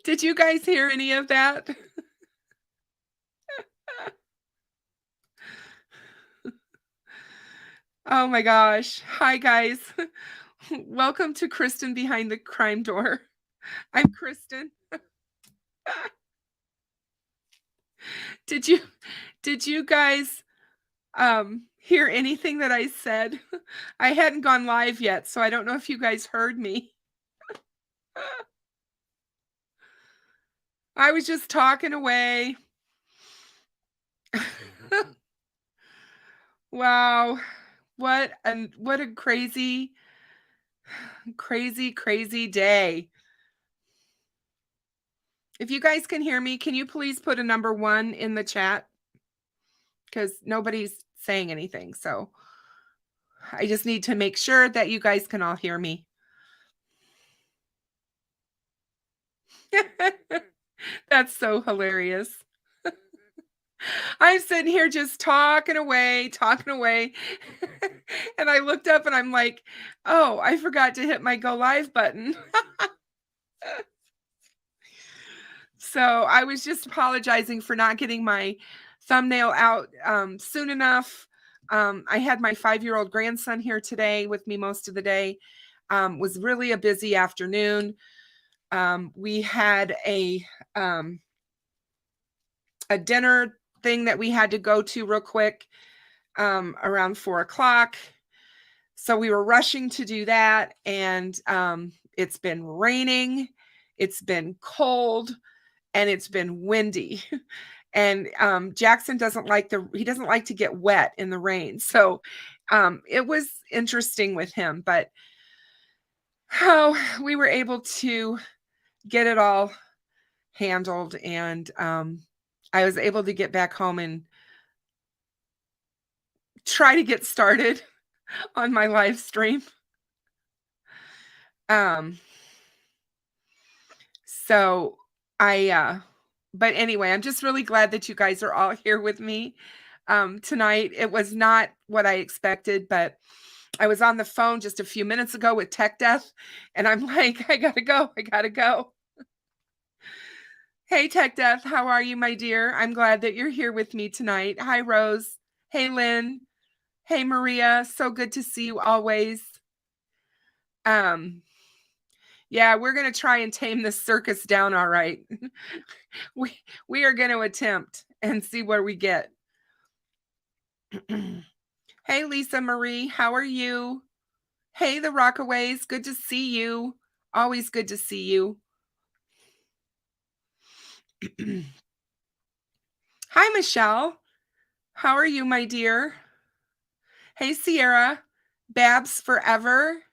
Did you guys hear any of that? Oh my gosh. Hi, guys. Welcome to Kristen Behind the Crime Door. I'm Kristen. Did you did you guys hear anything that I said? I hadn't gone live yet, so I don't know if you guys heard me. I was just talking away. Wow. What a crazy, crazy day. If you guys can hear me, can you please put a number 1 in the chat? Because nobody's saying anything. So I just need to make sure that you guys can all hear me. That's so hilarious. I'm sitting here just talking away. And I looked up and I'm like, oh, I forgot to hit my go live button. So I was just apologizing for not getting my thumbnail out soon enough. I had my 5-year-old grandson here today with me most of the day. Was really a busy afternoon. We had a dinner thing that we had to go to real quick around 4 o'clock. So we were rushing to do that. And it's been raining. It's been cold. And it's been windy. And Jackson doesn't like to get wet in the rain. So it was interesting with him, but how we were able to get it all handled. And I was able to get back home and try to get started on my live stream. So but anyway, I'm just really glad that you guys are all here with me tonight. It was not what I expected, but I was on the phone just a few minutes ago with Tech Death, and I'm like, I gotta go. Hey, Tech Death, how are you, my dear? I'm glad that you're here with me tonight. Hi, Rose. Hey, Lynn. Hey, Maria. So good to see you always. Yeah, we're going to try and tame this circus down all right. we are going to attempt and see where we get. Hey, Lisa Marie, how are you? Hey, the Rockaways, good to see you. Always good to see you. Hi, Michelle. How are you, my dear? Hey, Sierra. Babs forever.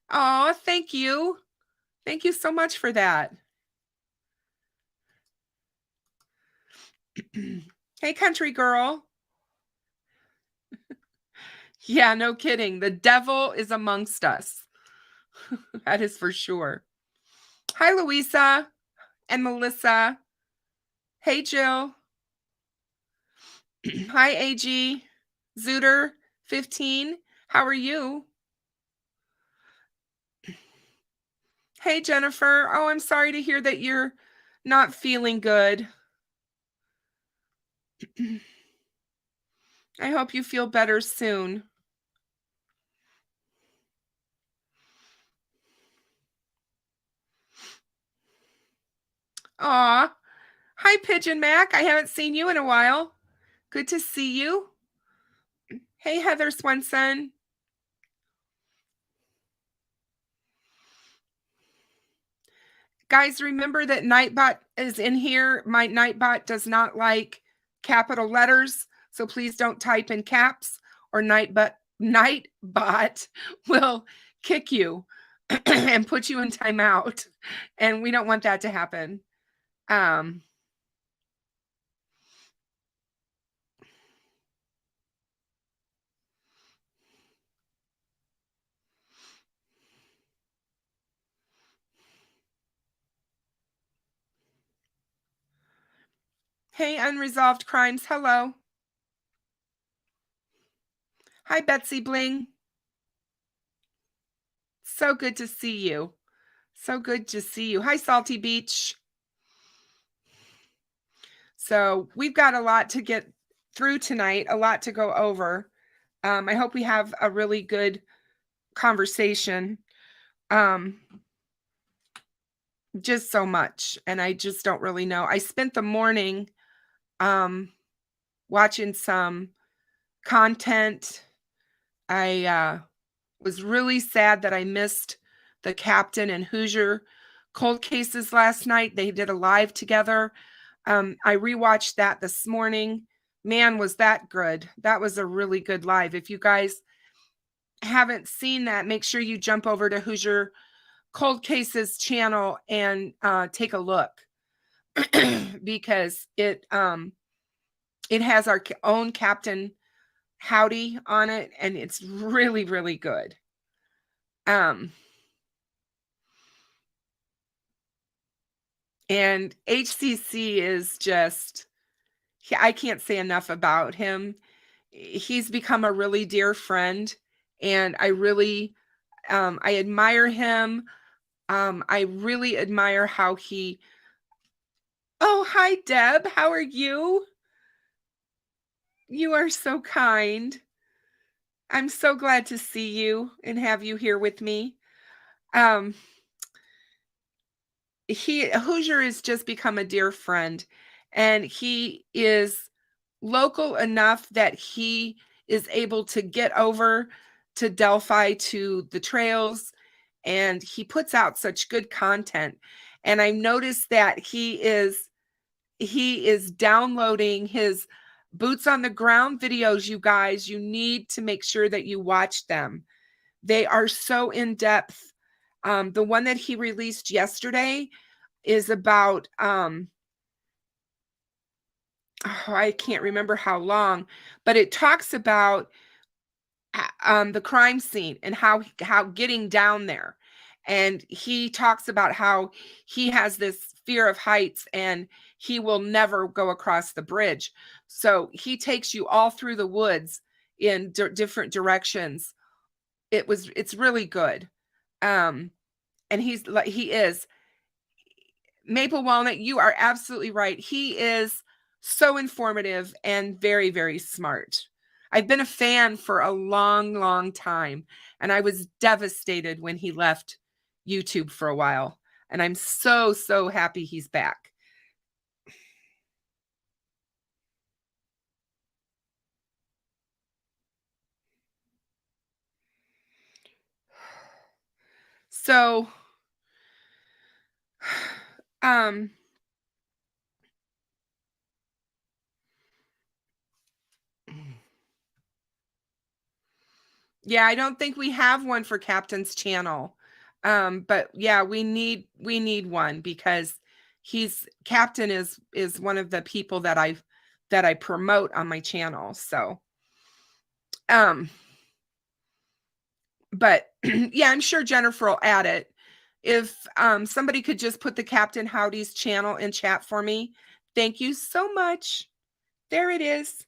Oh, thank you. Thank you so much for that. Hey, country girl. Yeah, no kidding. The devil is amongst us. That is for sure. Hi, Louisa and Melissa. Hey, Jill. Hi, AG. Zooter 15. How are you? Hey, Jennifer. Oh, I'm sorry to hear that you're not feeling good. I hope you feel better soon. Aw. Hi, Pigeon Mac. I haven't seen you in a while. Good to see you. Hey, Heather Swenson. Guys, remember that Nightbot is in here. My Nightbot does not like capital letters, so please don't type in caps or Nightbot will kick you and put you in timeout. And we don't want that to happen. Hey, Unresolved Crimes. Hello. Hi, Betsy Bling. So good to see you. So good to see you. Hi, Salty Beach. So we've got a lot to get through tonight, a lot to go over. I hope we have a really good conversation. Just so much, and I just don't really know. I spent the morning watching some content. I was really sad that I missed the Captain and Hoosier cold cases last night. They did a live together. I rewatched that this morning. Man, was that good. That was a really good live. If you guys haven't seen that, make sure you jump over to Hoosier Cold Cases channel and take a look because it has our own Captain Howdy on it, and it's really, really good. And HCC is just, I can't say enough about him. He's become a really dear friend, and I really, I admire him. I really admire how he, oh, hi, Deb. How are you? You are so kind. I'm so glad to see you and have you here with me. Hoosier has just become a dear friend, and he is local enough that he is able to get over to Delphi to the trails, and he puts out such good content. And I noticed that he is downloading his boots on the ground videos. You guys, you need to make sure that you watch them. They are so in depth. The one that he released yesterday is about I can't remember how long, but it talks about the crime scene and how getting down there. And he talks about how he has this fear of heights and he will never go across the bridge. So he takes you all through the woods in different directions. It's really good. And he is Maple Walnut. You are absolutely right. He is so informative and very, very smart. I've been a fan for a long, long time, and I was devastated when he left YouTube for a while. And I'm so, so happy he's back. So, yeah, I don't think we have one for Captain's channel. But yeah, we need one because Captain is one of the people that I promote on my channel. So, but yeah, I'm sure Jennifer will add it. If somebody could just put the Captain Howdy's channel in chat for me. Thank you so much. There it is.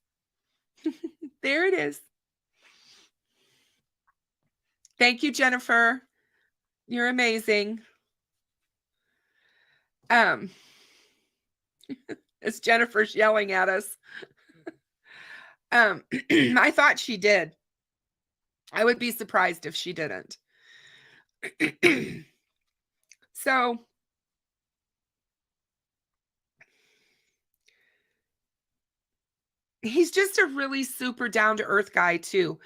There it is. Thank you, Jennifer. You're amazing. As Jennifer's yelling at us. I thought she did. I would be surprised if she didn't. So he's just a really super down to earth guy too.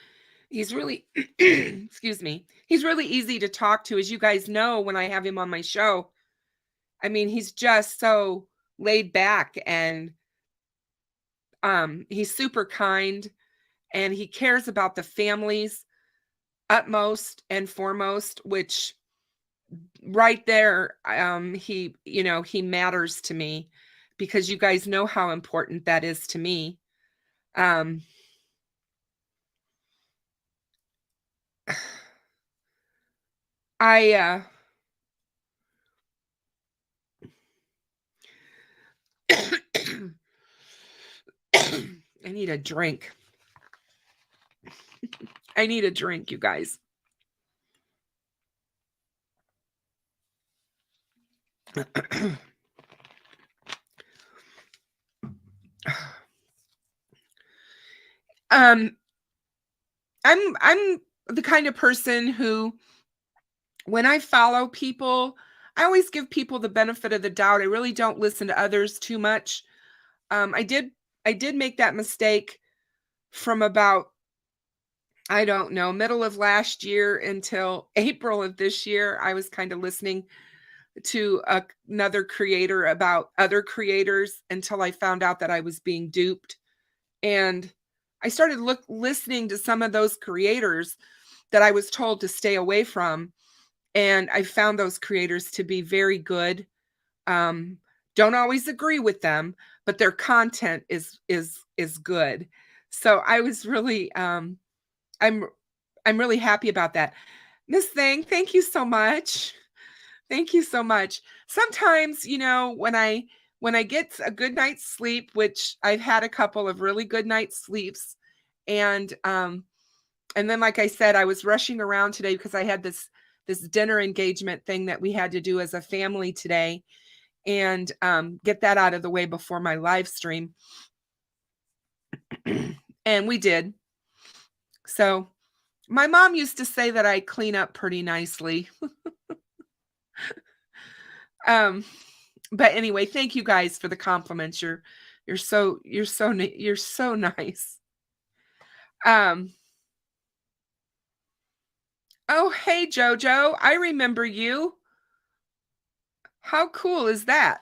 He's really excuse me. He's really easy to talk to, as you guys know when I have him on my show. I mean, he's just so laid back, and he's super kind, and he cares about the families utmost and foremost, which right there, he matters to me because you guys know how important that is to me. I I need a drink. I need a drink, you guys. um, I'm the kind of person who, when I follow people, I always give people the benefit of the doubt. I really don't listen to others too much. Um, I did I did make that mistake from about, I don't know, middle of last year until April of this year. I was kind of listening to another creator about other creators until I found out that I was being duped. And I started listening to some of those creators that I was told to stay away from. And I found those creators to be very good. Um, don't always agree with them, but their content is good. So I was really I'm I'm really happy about that. Miss Thing, thank you so much. Thank you so much. Sometimes, when I get a good night's sleep, which I've had a couple of really good night's sleeps, and and then like I said, I was rushing around today because I had this dinner engagement thing that we had to do as a family today, and get that out of the way before my live stream. And we did. So my mom used to say that I clean up pretty nicely. Um, but anyway, thank you guys for the compliments. You're so nice. Um, oh hey Jojo, I remember you. How cool is that?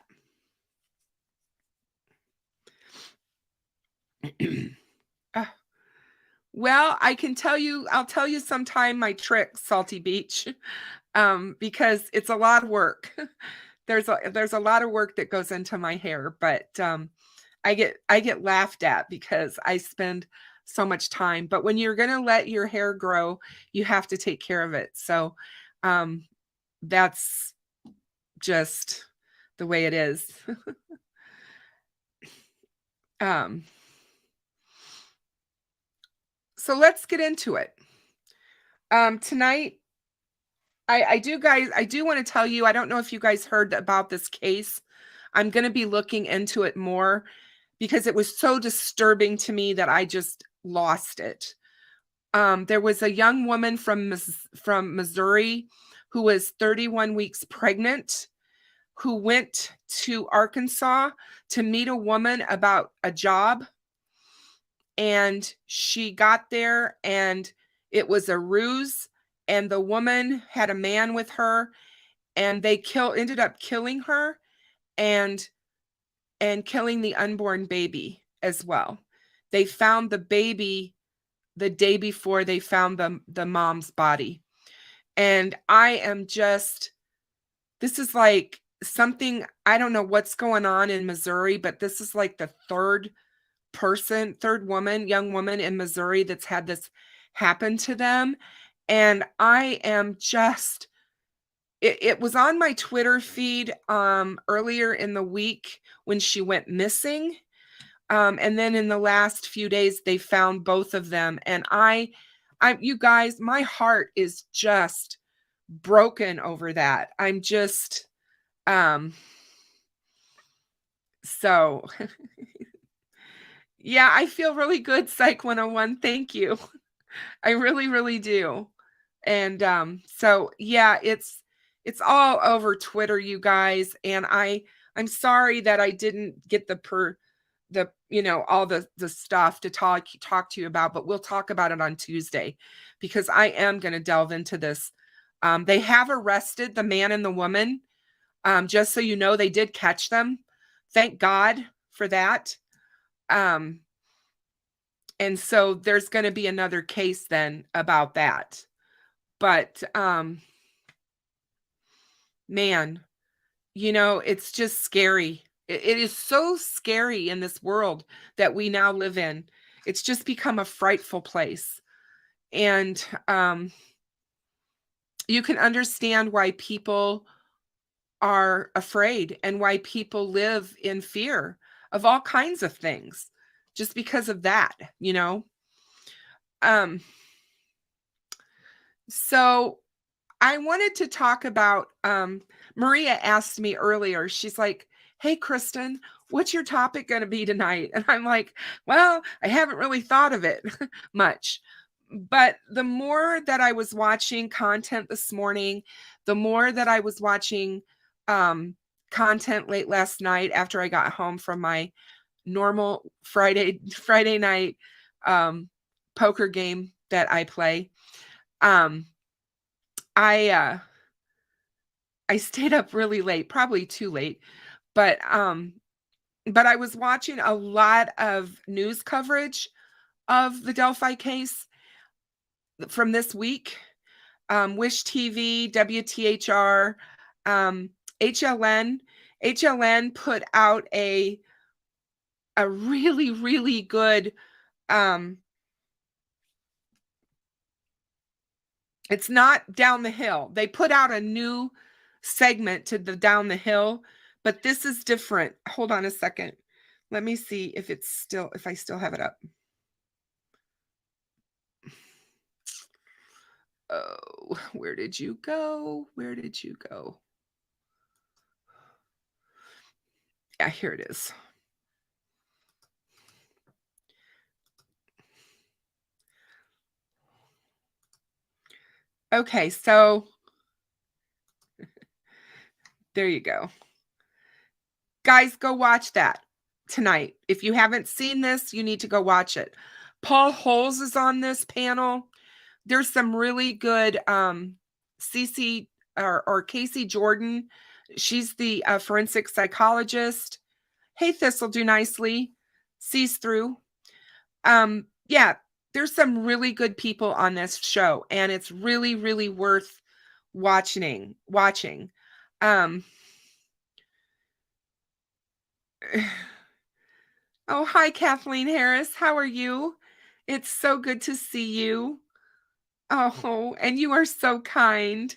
Uh, well, I'll tell you sometime my trick, Salty Beach, because it's a lot of work. There's a lot of work that goes into my hair, but I get laughed at because I spend so much time. But when you're gonna let your hair grow, you have to take care of it. So um, that's just the way it is. um, so let's get into it. Tonight, I do want to tell you, I don't know if you guys heard about this case. I'm going to be looking into it more because it was so disturbing to me that I just lost it. There was a young woman from Missouri who was 31 weeks pregnant, who went to Arkansas to meet a woman about a job. And she got there and it was a ruse. And the woman had a man with her, and they ended up killing her and killing the unborn baby as well. They found the baby the day before they found the mom's body. And I am just, this is like something, I don't know what's going on in Missouri, but this is like the third woman, young woman in Missouri that's had this happen to them. And I am just, it was on my Twitter feed earlier in the week when she went missing. And then in the last few days, they found both of them. And you guys, my heart is just broken over that. I'm just, so yeah, I feel really good, Psych 101. Thank you. I really, really do. And so yeah, it's all over Twitter, you guys. And I'm sorry that I didn't get all the stuff to talk to you about, but we'll talk about it on Tuesday because I am going to delve into this. They have arrested the man and the woman. Just so you know, they did catch them. Thank God for that. And so there's going to be another case then about that. But man, it's just scary. It is so scary in this world that we now live in. It's just become a frightful place. And you can understand why people are afraid and why people live in fear of all kinds of things just because of that, you know? Um, so I wanted to talk about, Maria asked me earlier, she's like, "Hey, Kristen, what's your topic gonna be tonight?" And I'm like, "Well, I haven't really thought of it much." But the more that I was watching content this morning, the more that I was watching, content late last night after I got home from my normal Friday night, poker game that I play, um, I I stayed up really late, probably too late, but, but I was watching a lot of news coverage of the Delphi case from this week. Wish TV, WTHR, um, HLN. HLN put out a really, really good, um it's not Down the Hill. They put out a new segment to the Down the Hill, but this is different. Hold on a second. Let me see if I still have it up. Oh, where did you go? Where did you go? Yeah, here it is. Okay, so there you go. Guys, go watch that tonight. If you haven't seen this, you need to go watch it. Paul Holes is on this panel. There's some really good Cece or Casey Jordan. She's the forensic psychologist. Hey, This'll do nicely. Sees through. Yeah, there's some really good people on this show, and it's really, really worth watching. Um, oh, hi, Kathleen Harris. How are you? It's so good to see you. Oh, and you are so kind.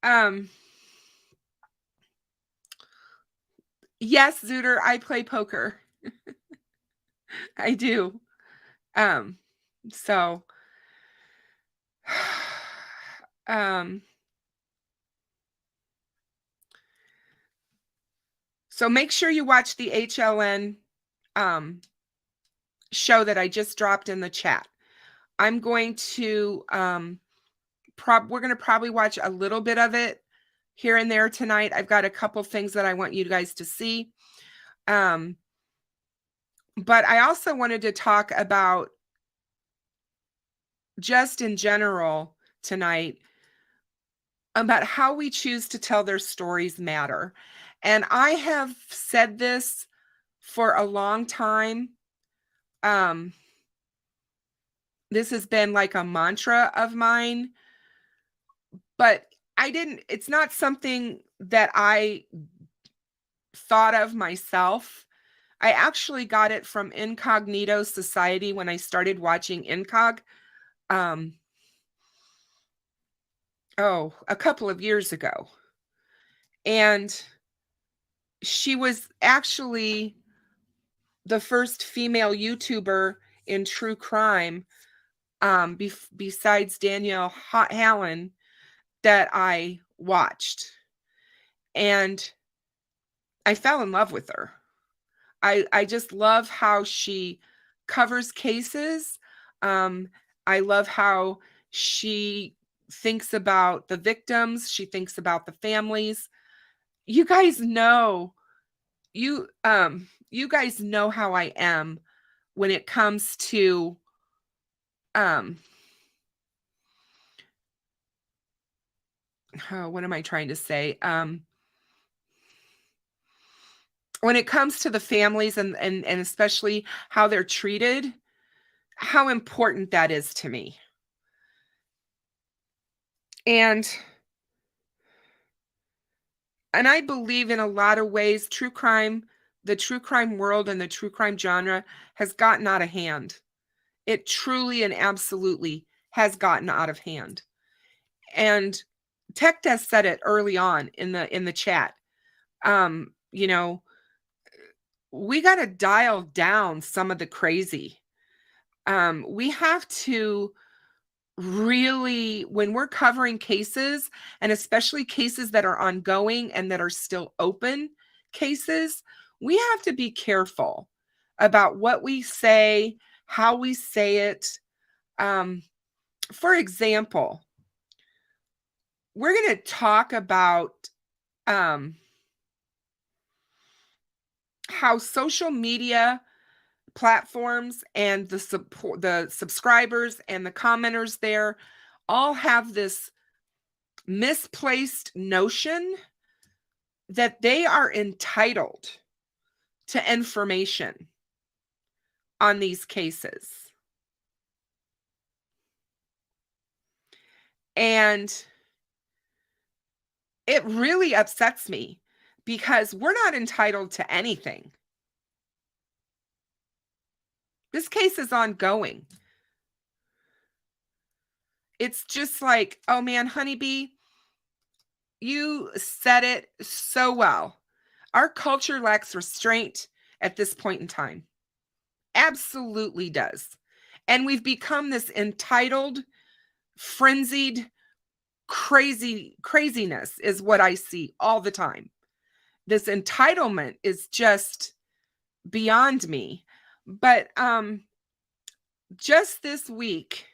um, yes, Zooter, I play poker. I do. Um, so um so make sure you watch the HLN show that I just dropped in the chat. I'm going to we're going to probably watch a little bit of it here and there tonight. I've got a couple things that I want you guys to see. But I also wanted to talk about just in general tonight about how we choose to tell their stories matter. And I have said this for a long time. This has been like a mantra of mine, but it's not something that I thought of myself. I actually got it from Incognito Society when I started watching Incog. A couple of years ago. And she was actually the first female YouTuber in true crime, besides Danielle Hallen, that I watched. And I fell in love with her. I just love how she covers cases. I love how she thinks about the victims. She thinks about the families. You guys know, you guys know how I am when it comes to what am I trying to say? When it comes to the families and especially how they're treated, how important that is to me. And I believe in a lot of ways, the true crime world and the true crime genre has gotten out of hand. It truly and absolutely has gotten out of hand. And Tech Desk said it early on in the chat. You know, we got to dial down some of the crazy. We have to really, when we're covering cases, and especially cases that are ongoing and that are still open cases, we have to be careful about what we say, how we say it. For example, we're going to talk about how social media platforms and the subscribers and the commenters there all have this misplaced notion that they are entitled to information on these cases. And it really upsets me because we're not entitled to anything. This case is ongoing. It's just like, oh man, honeybee, you said it so well. Our culture lacks restraint at this point in time. Absolutely does. And we've become this entitled, frenzied, craziness is what I see all the time. This entitlement is just beyond me. But just this week,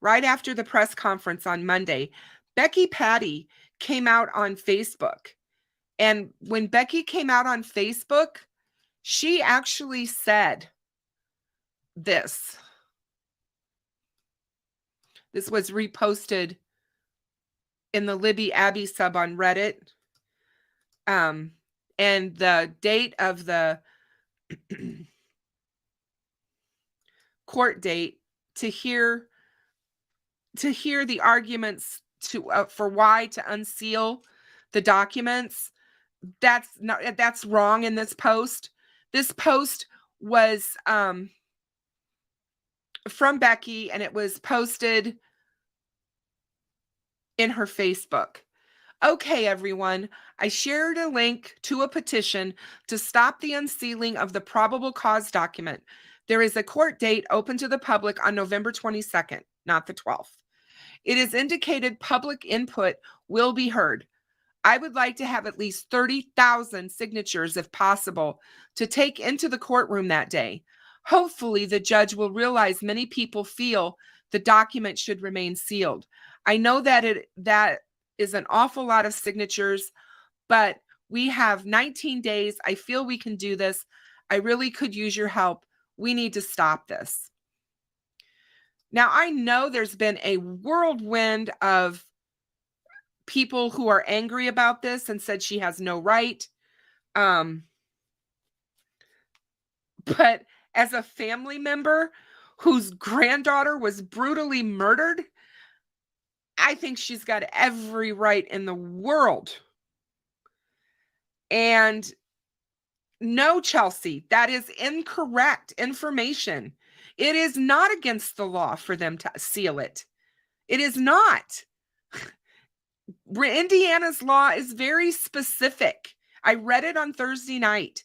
right after the press conference on Monday, Becky Patty came out on Facebook. And when Becky came out on Facebook, she actually said this. This was reposted in the Libby Abby sub on Reddit. And the date of the court date to hear the arguments for why to unseal the documents. That's wrong in this post. This post was from Becky, and it was posted in her Facebook. Okay, everyone, I shared a link to a petition to stop the unsealing of the probable cause document. There is a court date open to the public on November 22nd, not the 12th. It is indicated public input will be heard. I would like to have at least 30,000 signatures, if possible, to take into the courtroom that day. Hopefully, the judge will realize many people feel the document should remain sealed. I know that that is an awful lot of signatures, but we have 19 days. I feel we can do this. I really could use your help. We need to stop this. Now, I know there's been a whirlwind of people who are angry about this and said she has no right. But as a family member whose granddaughter was brutally murdered, I think she's got every right in the world. And no, Chelsea, that is incorrect information. It is not against the law for them to seal it. It is not. Indiana's law is very specific. I read it on Thursday night.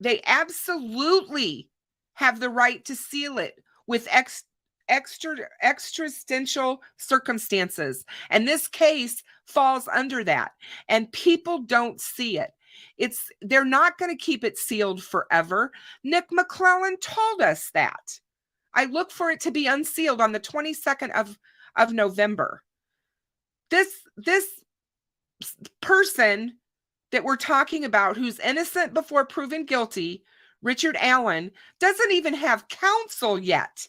They absolutely have the right to seal it with extrastential circumstances. And this case falls under that. And people don't see it. They're not going to keep it sealed forever. Nick McClellan told us that. I look for it to be unsealed on the 22nd of November. This person that we're talking about, who's innocent before proven guilty, Richard Allen, doesn't even have counsel yet.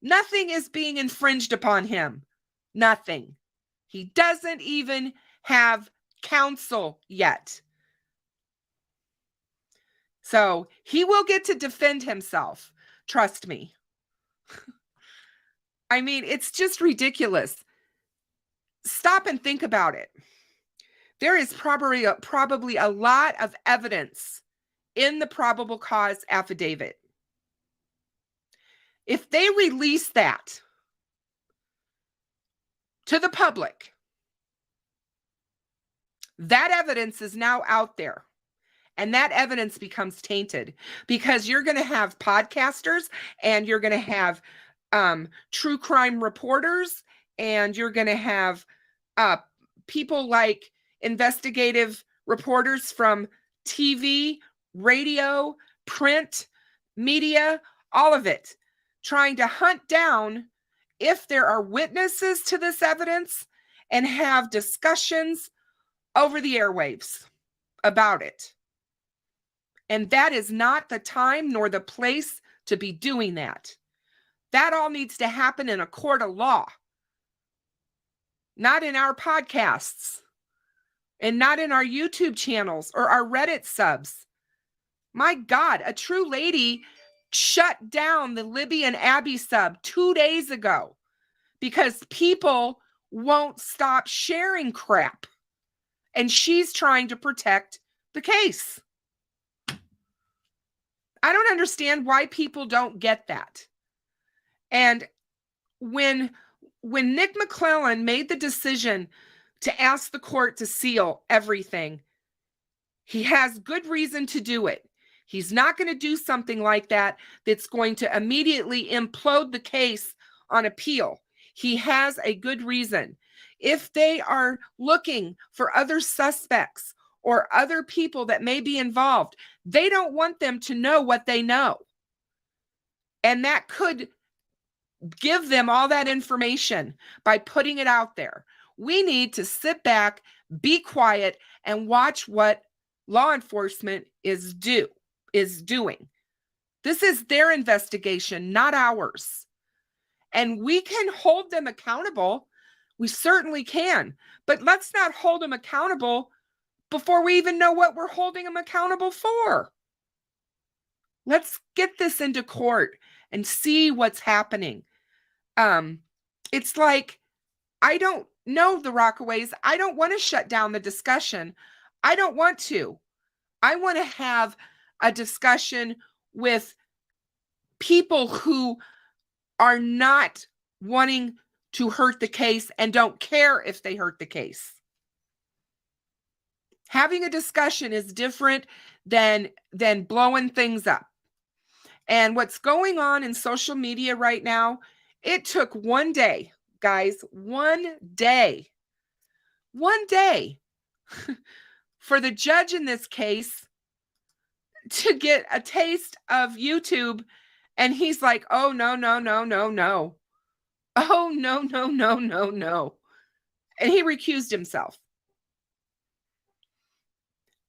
Nothing is being infringed upon him. Nothing. He doesn't even have counsel yet. So he will get to defend himself. Trust me. I mean, it's just ridiculous. Stop and think about it. There is probably a lot of evidence in the probable cause affidavit. If they release that to the public, that evidence is now out there. And that evidence becomes tainted because you're going to have podcasters and you're going to have true crime reporters, and you're going to have people like investigative reporters from TV, radio, print, media, all of it, trying to hunt down if there are witnesses to this evidence and have discussions over the airwaves about it. And that is not the time nor the place to be doing that. That all needs to happen in a court of law, not in our podcasts and not in our YouTube channels or our Reddit subs. My God, a true lady shut down the Libby and Abby sub 2 days ago because people won't stop sharing crap. And she's trying to protect the case. I don't understand why people don't get that. And when Nick McClellan made the decision to ask the court to seal everything, he has good reason to do it. He's not going to do something like that that's going to immediately implode the case on appeal. He has a good reason. If they are looking for other suspects or other people that may be involved, they don't want them to know what they know. And that could give them all that information by putting it out there. We need to sit back, be quiet, and watch what law enforcement is doing. This is their investigation, not ours. And we can hold them accountable. We certainly can. But let's not hold them accountable before we even know what we're holding them accountable for. Let's get this into court and see what's happening. It's like, I don't know the Rockaways. I don't want to shut down the discussion. I don't want to. I want to have a discussion with people who are not wanting to hurt the case and don't care if they hurt the case. Having a discussion is different than blowing things up. And what's going on in social media right now, it took one day, guys, one day for the judge in this case to get a taste of YouTube. And he's like, oh, no. Oh, no. And he recused himself.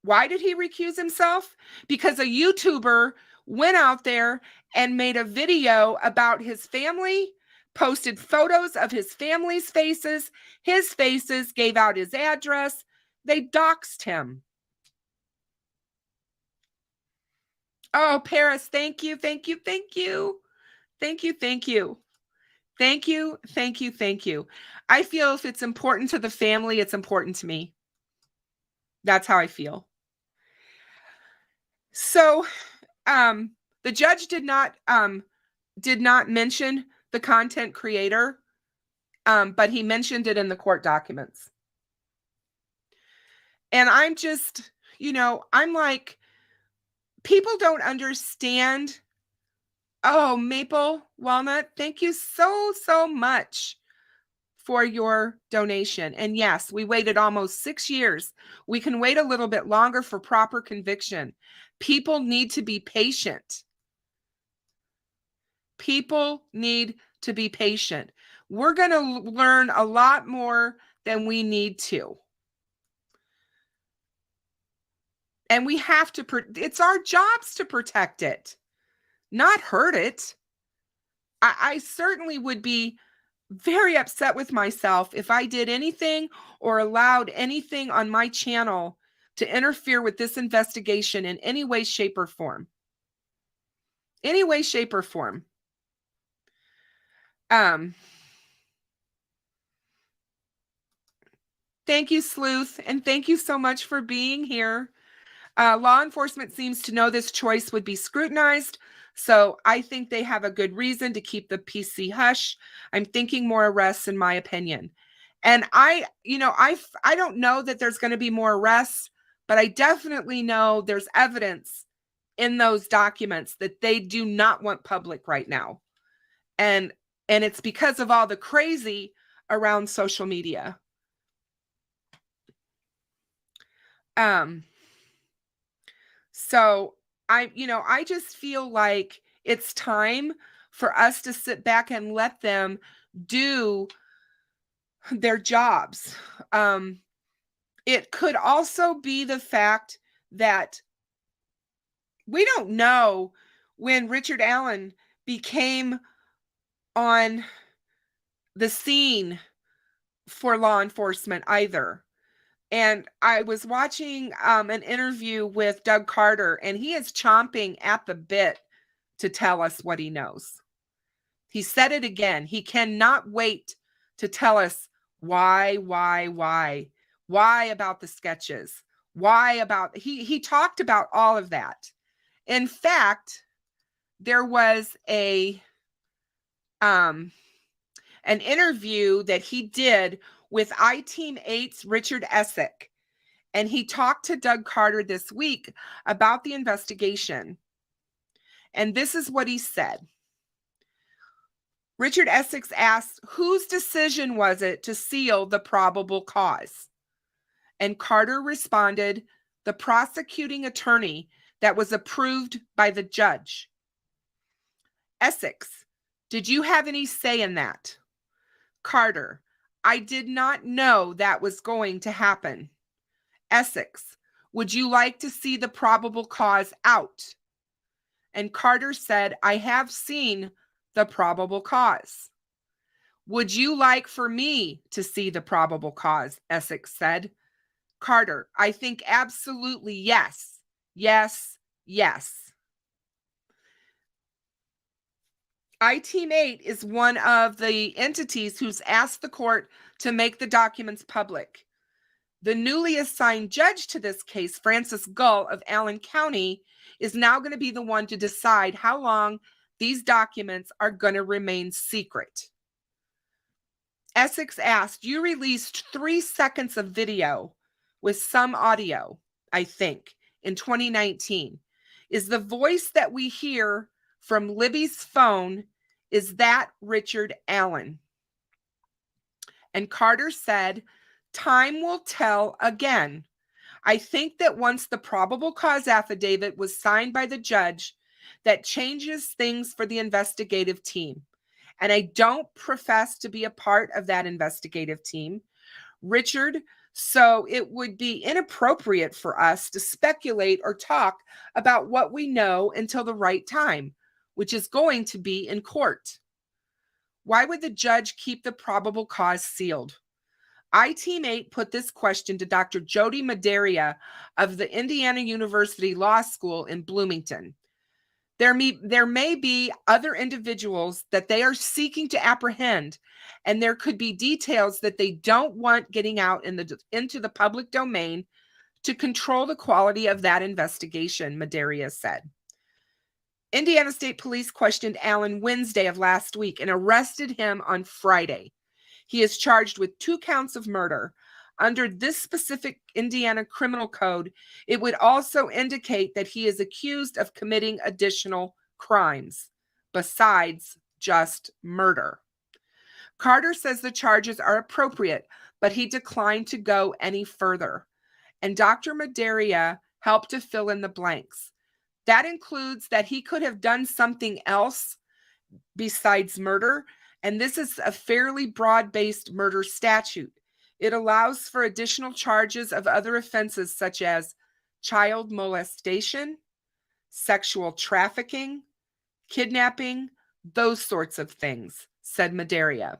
Why did he recuse himself? Because a YouTuber went out there and made a video about his family, posted photos of his family's faces, gave out his address. They doxed him. Oh, Paris, thank you. I feel if it's important to the family, it's important to me. That's how I feel. So, the judge did not mention the content creator, but he mentioned it in the court documents. And I'm just, I'm like, people don't understand. Oh, Maple Walnut, thank you so much for your donation. And yes, we waited almost 6 years. We can wait a little bit longer for proper conviction. People need to be patient. People need to be patient. We're going to learn a lot more than we need to. And we have to, it's our jobs to protect it, not hurt it. I certainly would be very upset with myself if I did anything or allowed anything on my channel to interfere with this investigation in any way, shape, or form. Any way, shape, or form. Thank you, Sleuth, and thank you so much for being here. Law enforcement seems to know this choice would be scrutinized, so I think they have a good reason to keep the PC hush. I'm thinking more arrests, in my opinion. And I don't know that there's going to be more arrests, but I definitely know there's evidence in those documents that they do not want public right now. And And it's because of all the crazy around social media. So I just feel like it's time for us to sit back and let them do their jobs. It could also be the fact that we don't know when Richard Allen became on the scene for law enforcement either. And I was watching an interview with Doug Carter, and he is chomping at the bit to tell us what he knows. He said it again. He cannot wait to tell us why about the sketches, why about, he talked about all of that. In fact, there was an interview that he did with I-Team 8's Richard Essick, and he talked to Doug Carter this week about the investigation. And this is what he said. Richard Essex asked, whose decision was it to seal the probable cause? And Carter responded, the prosecuting attorney that was approved by the judge. Essex, did you have any say in that? Carter, I did not know that was going to happen. Essex, would you like to see the probable cause out? And Carter said, I have seen the probable cause. Would you like for me to see the probable cause? Essex said. Carter, I think absolutely yes. Yes, yes. I-Team 8 is one of the entities who's asked the court to make the documents public. The newly assigned judge to this case, Francis Gull of Allen County, is now going to be the one to decide how long these documents are going to remain secret. Essex asked, you released 3 seconds of video with some audio, I think, in 2019. Is the voice that we hear from Libby's phone, is that Richard Allen? And Carter said, time will tell again. I think that once the probable cause affidavit was signed by the judge, that changes things for the investigative team. And I don't profess to be a part of that investigative team, Richard, so it would be inappropriate for us to speculate or talk about what we know until the right time, which is going to be in court. Why would the judge keep the probable cause sealed? I-Team 8 put this question to Dr. Jody Maderia of the Indiana University Law School in Bloomington. There may be other individuals that they are seeking to apprehend, and there could be details that they don't want getting out into the public domain to control the quality of that investigation, Maderia said. Indiana State Police questioned Allen Wednesday of last week and arrested him on Friday. He is charged with 2 counts of murder. Under this specific Indiana criminal code, it would also indicate that he is accused of committing additional crimes besides just murder. Carter says the charges are appropriate, but he declined to go any further. And Dr. Maderia helped to fill in the blanks. That includes that he could have done something else besides murder, and this is a fairly broad-based murder statute. It allows for additional charges of other offenses such as child molestation, sexual trafficking, kidnapping, those sorts of things, said Maderia.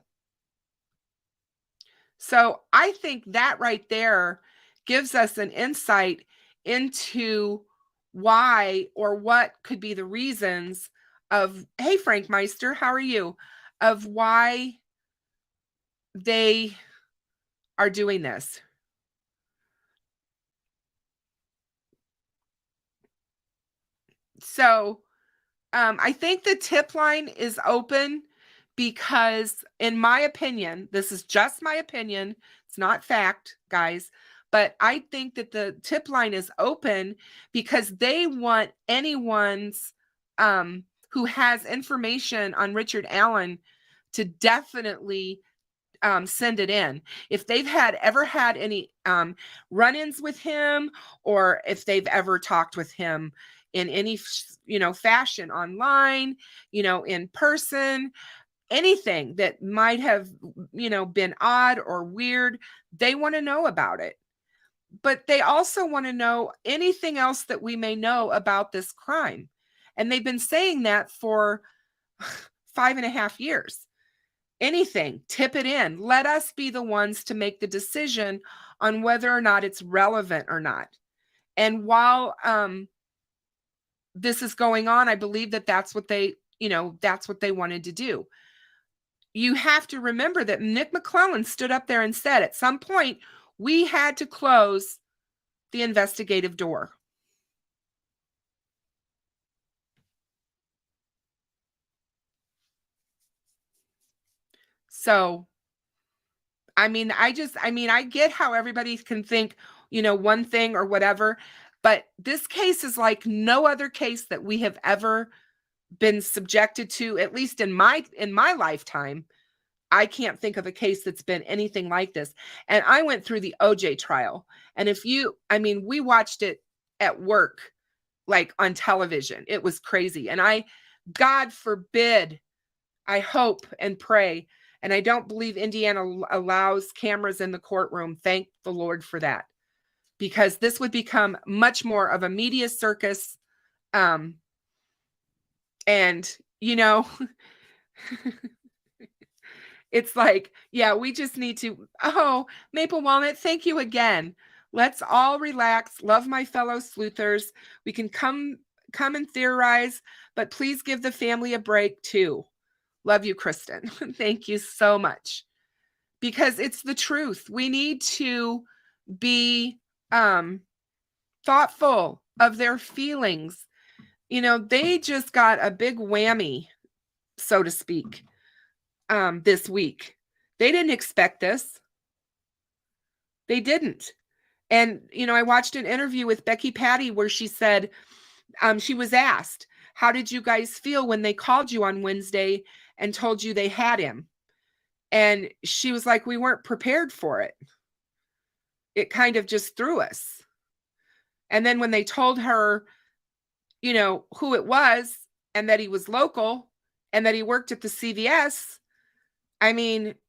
So I think that right there gives us an insight into why or what could be the reasons of, hey, Frank Meister, how are you? Of why they are doing this. So I think the tip line is open because, in my opinion, this is just my opinion, it's not fact, guys, but I think that the tip line is open because they want anyone's who has information on Richard Allen to definitely send it in. If they've ever had any run-ins with him, or if they've ever talked with him in any, fashion online, in person, anything that might have, been odd or weird, they want to know about it. But they also want to know anything else that we may know about this crime. And they've been saying that for 5.5 years. Anything, tip it in. Let us be the ones to make the decision on whether or not it's relevant or not. And while this is going on, I believe that that's what they wanted to do. You have to remember that Nick McClellan stood up there and said, at some point, we had to close the investigative door. So, I get how everybody can think, one thing or whatever, but this case is like no other case that we have ever been subjected to, at least in my lifetime. I can't think of a case that's been anything like this. And I went through the OJ trial. And we watched it at work, like on television. It was crazy. And God forbid, I hope and pray, and I don't believe Indiana allows cameras in the courtroom. Thank the Lord for that, because this would become much more of a media circus. And, it's like, yeah, we just need to, Maple Walnut, thank you again. Let's all relax. Love my fellow sleuthers. We can come and theorize, but please give the family a break too. Love you, Kristen. Thank you so much. Because it's the truth. We need to be thoughtful of their feelings. They just got a big whammy, so to speak, this week. They didn't expect this. They didn't. And, I watched an interview with Becky Patty where she said, she was asked, how did you guys feel when they called you on Wednesday and told you they had him? And she was like, we weren't prepared for it. It kind of just threw us. And then when they told her, who it was, and that he was local, and that he worked at the CVS,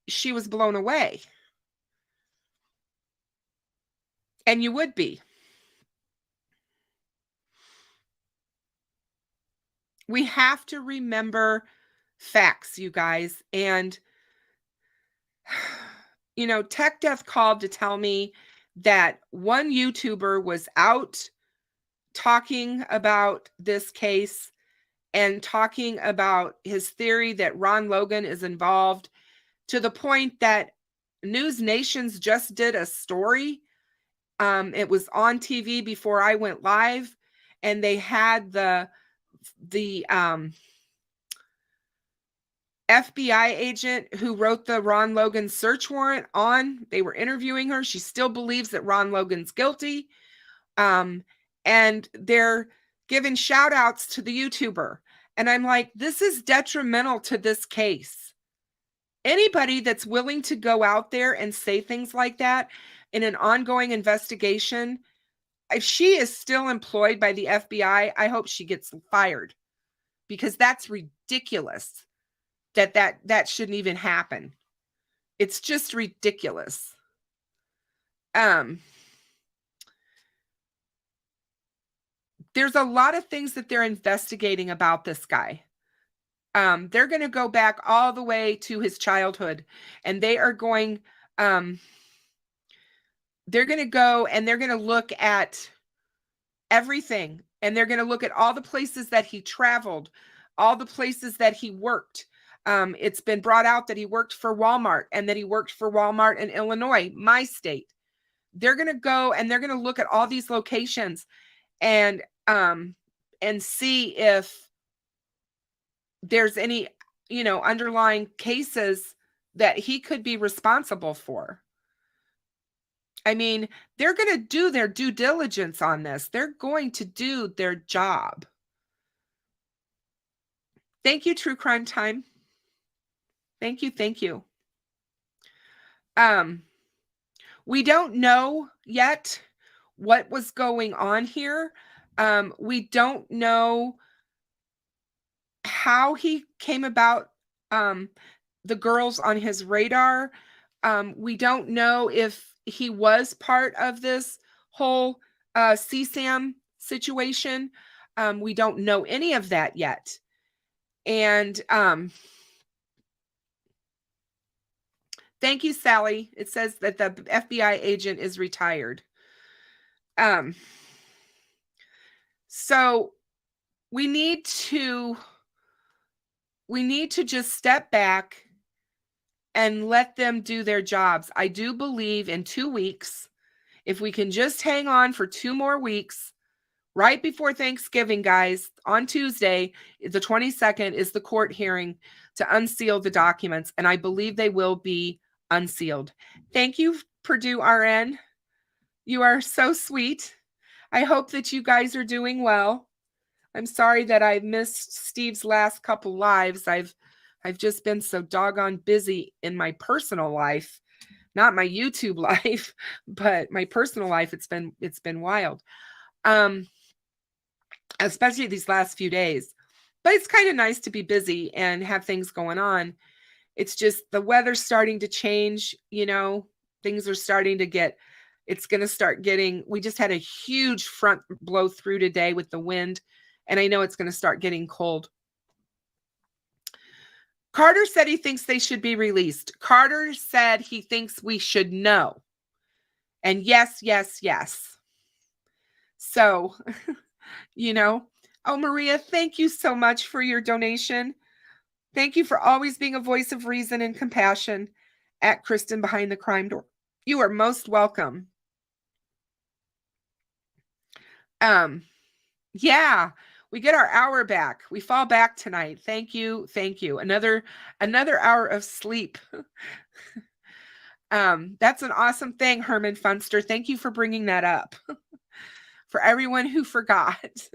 she was blown away. And you would be. We have to remember facts, you guys. And, Tech Death called to tell me that one YouTuber was out talking about this case and talking about his theory that Ron Logan is involved, to the point that News Nations just did a story. It was on TV before I went live, and they had the FBI agent who wrote the Ron Logan search warrant on. They were interviewing her. She still believes that Ron Logan's guilty. And they're giving shout outs to the YouTuber. And I'm like, this is detrimental to this case. Anybody that's willing to go out there and say things like that in an ongoing investigation, if she is still employed by the FBI, I hope she gets fired, because that's ridiculous. That shouldn't even happen. It's just ridiculous. There's a lot of things that they're investigating about this guy. They're going to go back all the way to his childhood, and they are going, they're going to go and they're going to look at everything, and they're going to look at all the places that he traveled, all the places that he worked. It's been brought out that he worked for Walmart, and that he worked for Walmart in Illinois, my state. They're going to go and they're going to look at all these locations and see if there's any, underlying cases that he could be responsible for. They're going to do their due diligence on this. They're going to do their job. Thank you, True Crime Time. Thank you. Thank you. We don't know yet what was going on here. We don't know how he came about the girls on his radar. We don't know if he was part of this whole CSAM situation. We don't know any of that yet. And thank you, Sally. It says that the FBI agent is retired. So we need to just step back and let them do their jobs. I do believe in 2 weeks, if we can just hang on for 2 more weeks, right before Thanksgiving, guys, on Tuesday, the 22nd, is the court hearing to unseal the documents, and I believe they will be unsealed. Thank you, Purdue RN. You are so sweet. I hope that you guys are doing well. I'm sorry that I missed Steve's last couple lives. I've just been so doggone busy in my personal life, not my YouTube life, but my personal life. It's been wild. Especially these last few days. But it's kind of nice to be busy and have things going on. It's just the weather's starting to change, things are starting to get, it's going to start getting, we just had a huge front blow through today with the wind, and I know it's going to start getting cold. Carter said he thinks they should be released. Carter said he thinks we should know. And yes. So, oh, Maria, thank you so much for your donation. Thank you for always being a voice of reason and compassion at Kristen Behind the Crime Door. You are most welcome. Yeah, we get our hour back. We fall back tonight. Thank you. Another hour of sleep. That's an awesome thing, Herman Funster. Thank you for bringing that up. For everyone who forgot.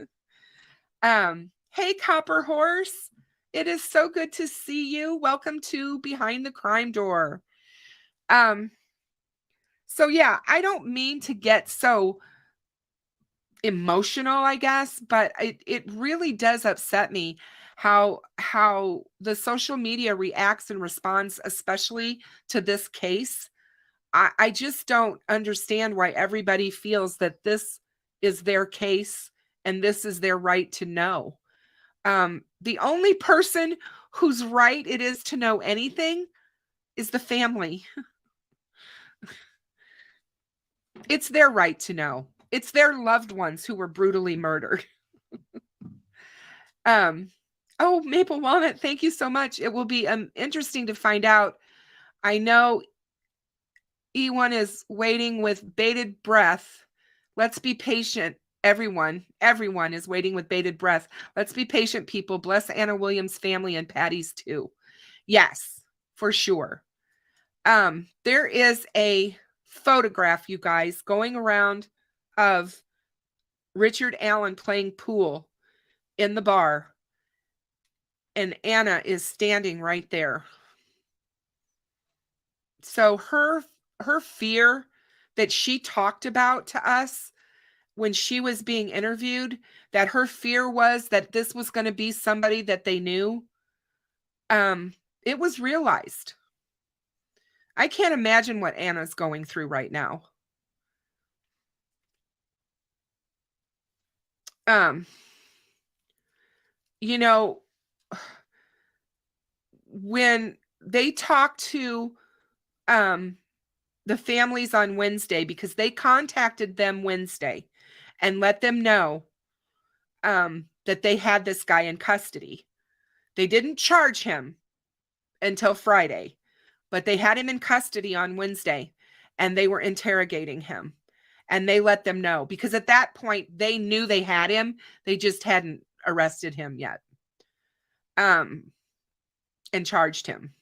Hey, Copper Horse. It is so good to see you. Welcome to Behind the Crime Door. So yeah, I don't mean to get so emotional, I guess, but it really does upset me how the social media reacts and responds, especially to this case. I just don't understand why everybody feels that this is their case and this is their right to know. The only person whose right it is to know anything is the family. It's their right to know. It's their loved ones who were brutally murdered. Oh, Maple Walnut, thank you so much. It will be interesting to find out. I know E1 is waiting with bated breath. Let's be patient. Everyone is waiting with bated breath. Let's be patient, people. Bless Anna Williams' family and Patty's too. Yes, for sure. There is a photograph, you guys, going around of Richard Allen playing pool in the bar, and Anna is standing right there. So her fear that she talked about to us when she was being interviewed, that her fear was that this was going to be somebody that they knew, it was realized. I can't imagine what Anna's going through right now. When they talked to the families on Wednesday, because they contacted them Wednesday and let them know that they had this guy in custody. They didn't charge him until Friday, but they had him in custody on Wednesday, and they were interrogating him, and they let them know, because at that point they knew they had him. They just hadn't arrested him yet, and charged him.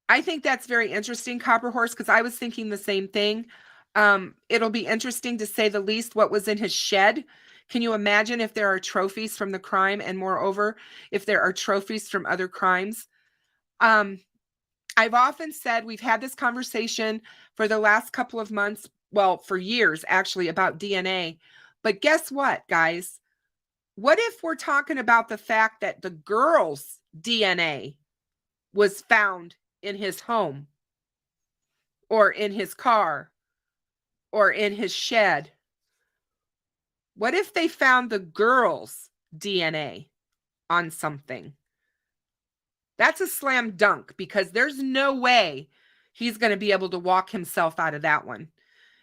I think that's very interesting, Copper Horse, because I was thinking the same thing. It'll be interesting, to say the least, what was in his shed, Can you imagine if there are trophies from the crime, and moreover, if there are trophies from other crimes? I've often said, we've had this conversation for the last couple of months, well, for years actually, about DNA. But guess what, guys? What if we're talking about the fact that the girl's DNA was found in his home, or in his car, or in his shed? What if they found the girl's DNA on something? That's a slam dunk, because there's no way he's going to be able to walk himself out of that one.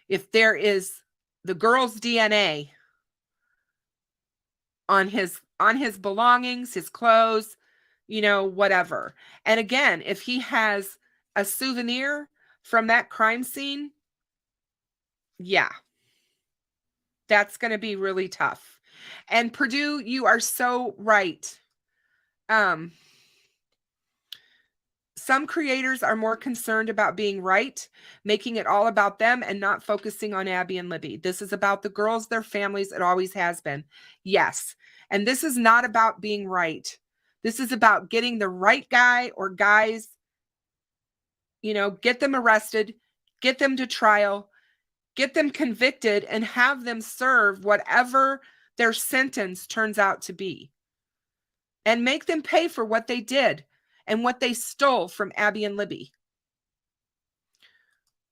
If there is the girl's DNA on his belongings, his clothes, whatever. And again, if he has a souvenir from that crime scene, yeah, that's going to be really tough. And Purdue, you are so right. Some creators are more concerned about being right, making it all about them, and not focusing on Abby and Libby. This is about the girls, their families. It always has been. Yes. And this is not about being right. This is about getting the right guy or guys, get them arrested, get them to trial, get them convicted, and have them serve whatever their sentence turns out to be. And make them pay for what they did and what they stole from Abby and Libby.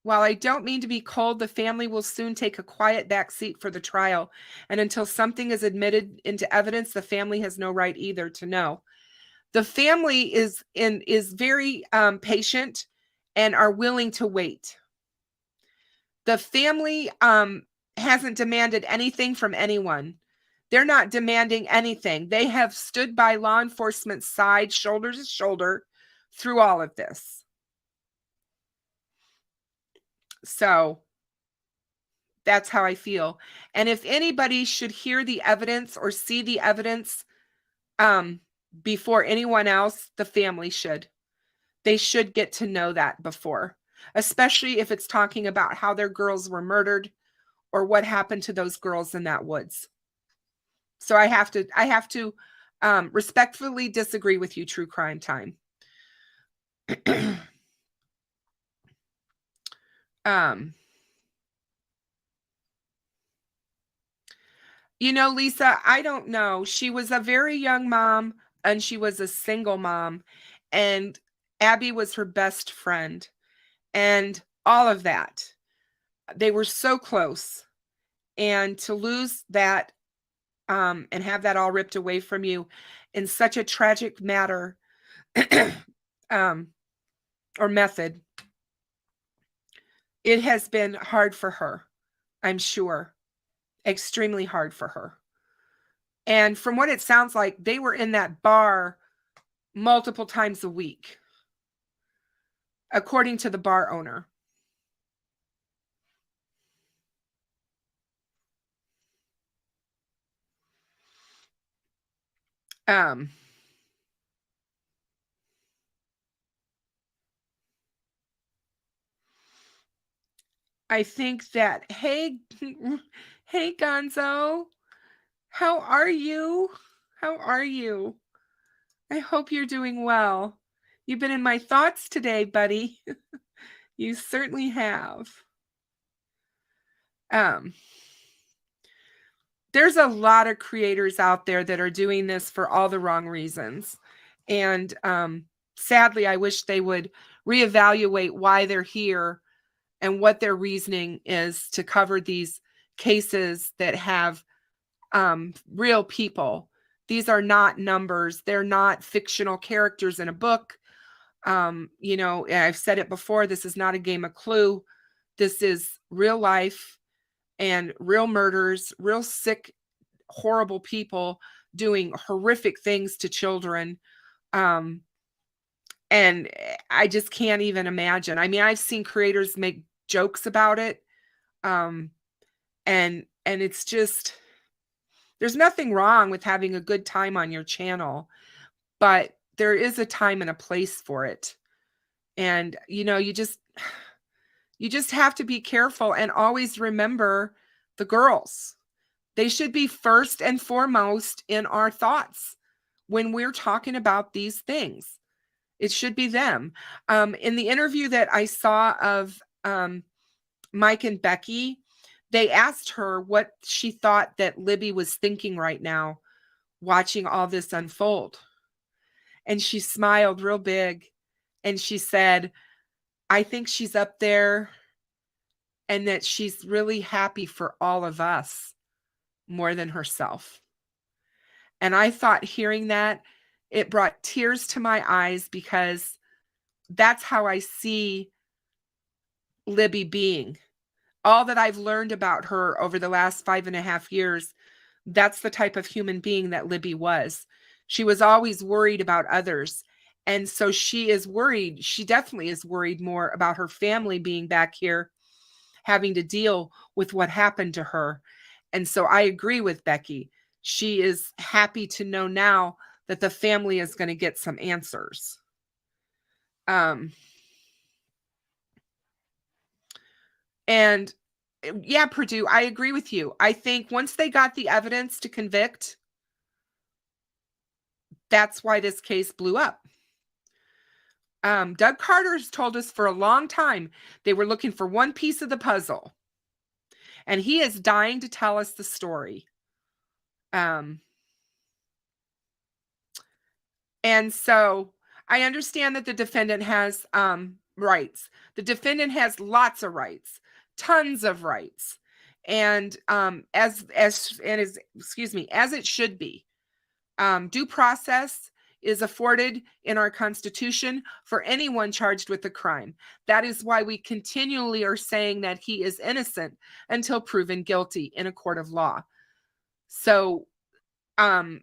While I don't mean to be cold, the family will soon take a quiet back seat for the trial. And until something is admitted into evidence, the family has no right either to know. The family is very patient and are willing to wait. The family hasn't demanded anything from anyone. They're not demanding anything. They have stood by law enforcement's side, shoulder to shoulder, through all of this. So that's how I feel. And if anybody should hear the evidence or see the evidence before anyone else, the family should. They should get to know that before, especially if it's talking about how their girls were murdered or what happened to those girls in that woods. So I have to respectfully disagree with you, True Crime Time. Lisa, I don't know. She was a very young mom, and she was a single mom, and Abby was her best friend, and all of that. They were so close, and to lose that and have that all ripped away from you in such a tragic matter or method, it has been hard for her, I'm sure. Extremely hard for her. And from what it sounds like, they were in that bar multiple times a week, according to the bar owner. I think that, hey, GonZo, how are you? How are you? I hope you're doing well. You've been in my thoughts today, buddy. You certainly have. There's a lot of creators out there that are doing this for all the wrong reasons. And sadly, I wish they would reevaluate why they're here and what their reasoning is to cover these cases that have real people. These are not numbers. They're not fictional characters in a book. I've said it before, this is not a game of Clue. This is real life and real murders, real sick, horrible people doing horrific things to children. And I just can't even imagine. I mean, I've seen creators make jokes about it. And it's just, there's nothing wrong with having a good time on your channel, but there is a time and a place for it. And, you just have to be careful and always remember the girls. They should be first and foremost in our thoughts when we're talking about these things. It should be them. In the interview that I saw of Mike and Becky, they asked her what she thought that Libby was thinking right now, watching all this unfold. And she smiled real big. And she said, I think she's up there and that she's really happy for all of us more than herself. And I thought hearing that, it brought tears to my eyes, because that's how I see Libby being. All that I've learned about her over the last 5.5 years, that's the type of human being that Libby was. She was always worried about others. And so she is worried. She definitely is worried more about her family being back here, having to deal with what happened to her. And so I agree with Becky. She is happy to know now that the family is going to get some answers. And yeah, Purdue, I agree with you. I think once they got the evidence to convict, that's why this case blew up. Doug Carter has told us for a long time they were looking for one piece of the puzzle, and he is dying to tell us the story. And so I understand that the defendant has rights. The defendant has lots of rights, tons of rights, and as it should be. Due process is afforded in our Constitution for anyone charged with a crime. That is why we continually are saying that he is innocent until proven guilty in a court of law. So, the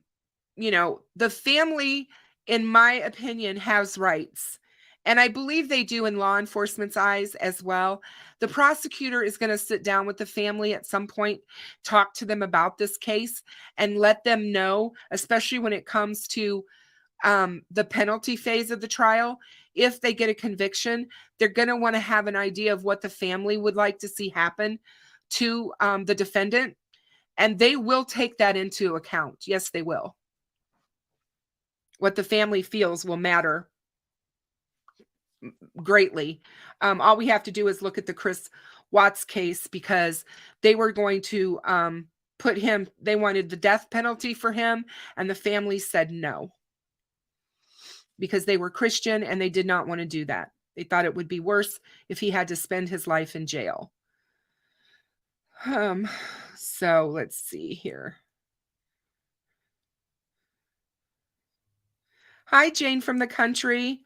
family, in my opinion, has rights. And I believe they do in law enforcement's eyes as well. The prosecutor is going to sit down with the family at some point, talk to them about this case, and let them know, especially when it comes to the penalty phase of the trial. If they get a conviction, they're going to want to have an idea of what the family would like to see happen to the defendant. And they will take that into account. Yes, they will. What the family feels will matter greatly. All we have to do is look at the Chris Watts case, because they were going to they wanted the death penalty for him, and the family said no, because they were Christian and they did not want to do that. They thought it would be worse if he had to spend his life in jail. So let's see here. Hi, Jane from the country.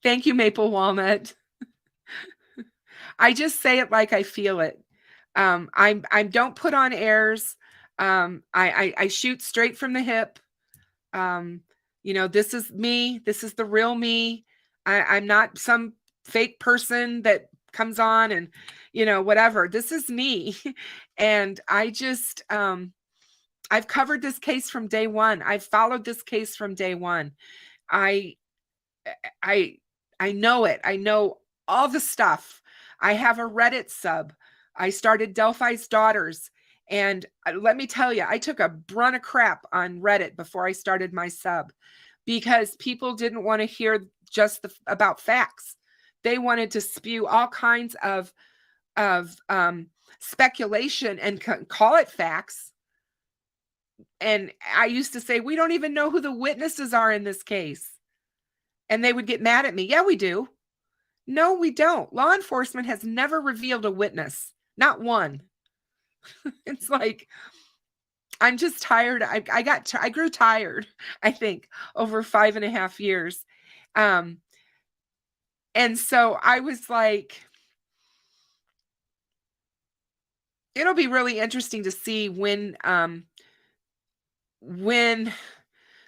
Thank you, Maple Walnut. I just say it like I feel it. I don't put on airs. I shoot straight from the hip. This is me. This is the real me. I'm not some fake person that comes on and, whatever. This is me. And I just, I've covered this case from day one. I've followed this case from day one. I know it. I know all the stuff. I have a Reddit sub. I started Delphi's Daughters. And let me tell you, I took a brunt of crap on Reddit before I started my sub, because people didn't want to hear just about Faxx. They wanted to spew all kinds of speculation and call it Faxx. And I used to say, we don't even know who the witnesses are in this case. And they would get mad at me. Yeah, we do. No, we don't. Law enforcement has never revealed a witness. Not one. It's like, I'm just tired. I grew tired, I think, over 5.5 years. And so I was like, it'll be really interesting to see when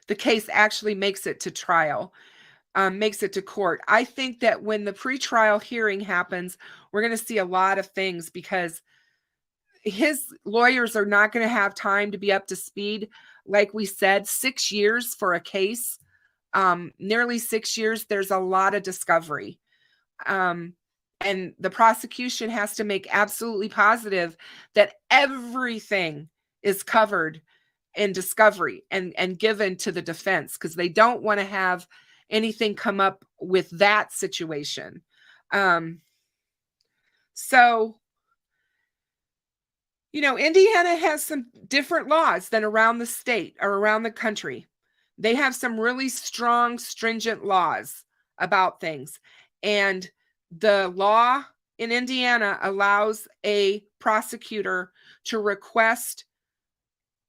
the case actually makes it to trial. Makes it to court. I think that when the pretrial hearing happens, we're going to see a lot of things, because his lawyers are not going to have time to be up to speed. Like we said, 6 years for a case, nearly 6 years. There's a lot of discovery. And And the prosecution has to make absolutely positive that everything is covered in discovery and given to the defense, because they don't want to have anything come up with that situation. So, Indiana has some different laws than around the state or around the country. They have some really strong, stringent laws about things. And the law in Indiana allows a prosecutor to request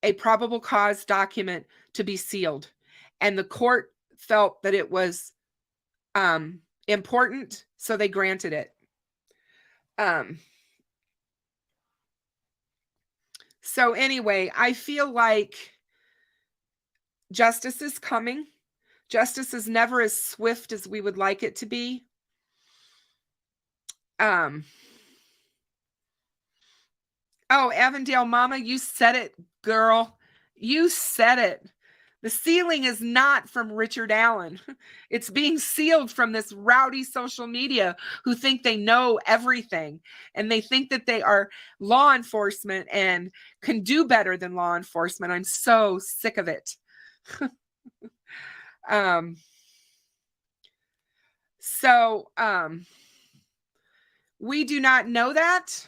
a probable cause document to be sealed. And the court felt that it was important, so they granted it. So anyway, I feel like justice is coming. Justice is never as swift as we would like it to be. Oh, Avondale Mama, you said it, girl. You said it. The sealing is not from Richard Allen. It's being sealed from this rowdy social media who think they know everything, and they think that they are law enforcement and can do better than law enforcement. I'm so sick of it. We do not know that.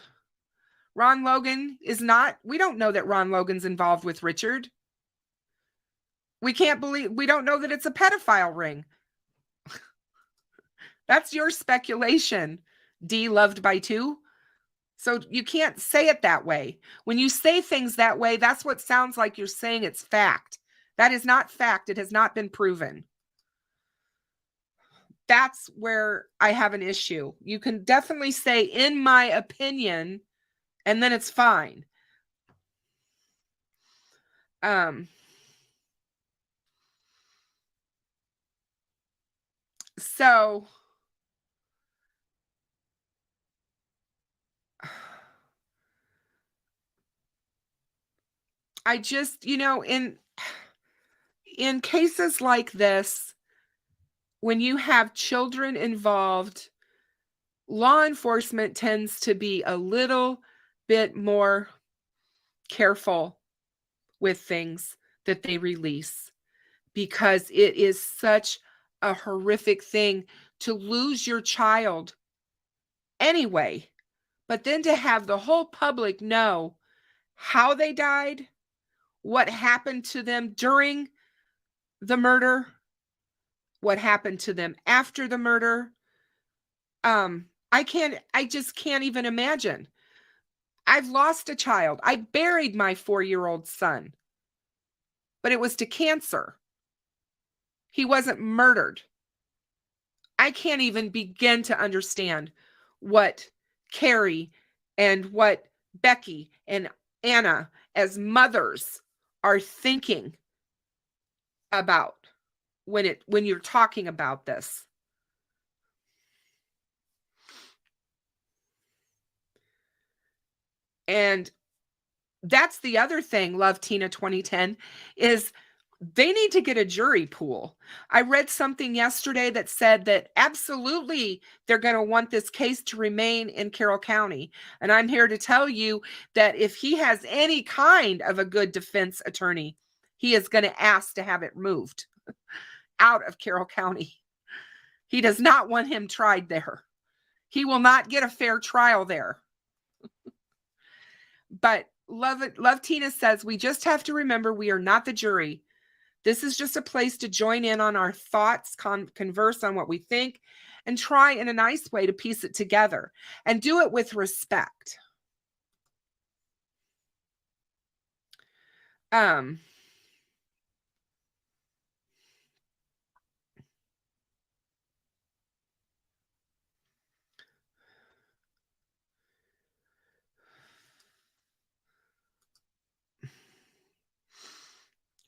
Ron Logan is not. We don't know that Ron Logan's involved with Richard. We don't know that it's a pedophile ring. That's your speculation, D loved by two. So you can't say it that way. When you say things that way, that's what sounds like you're saying it's fact. That is not fact. It has not been proven. That's where I have an issue. You can definitely say, in my opinion, and then it's fine. So I just, in cases like this, when you have children involved, law enforcement tends to be a little bit more careful with things that they release, because it is such a horrific thing to lose your child anyway. But then to have the whole public know how they died, what happened to them during the murder, what happened to them after the murder. I just can't even imagine. I've lost a child. I buried my 4-year-old son, but it was to cancer. He wasn't murdered. I can't even begin to understand what Carrie and what Becky and Anna as mothers are thinking about when you're talking about this. And that's the other thing, Love Tina 2010, is they need to get a jury pool. I read something yesterday that said that absolutely they're going to want this case to remain in Carroll County. And I'm here to tell you that if he has any kind of a good defense attorney, he is going to ask to have it moved out of Carroll County. He does not want him tried there. He will not get a fair trial there. But Love Tina says, we just have to remember we are not the jury. This is just a place to join in on our thoughts, converse on what we think, and try in a nice way to piece it together and do it with respect.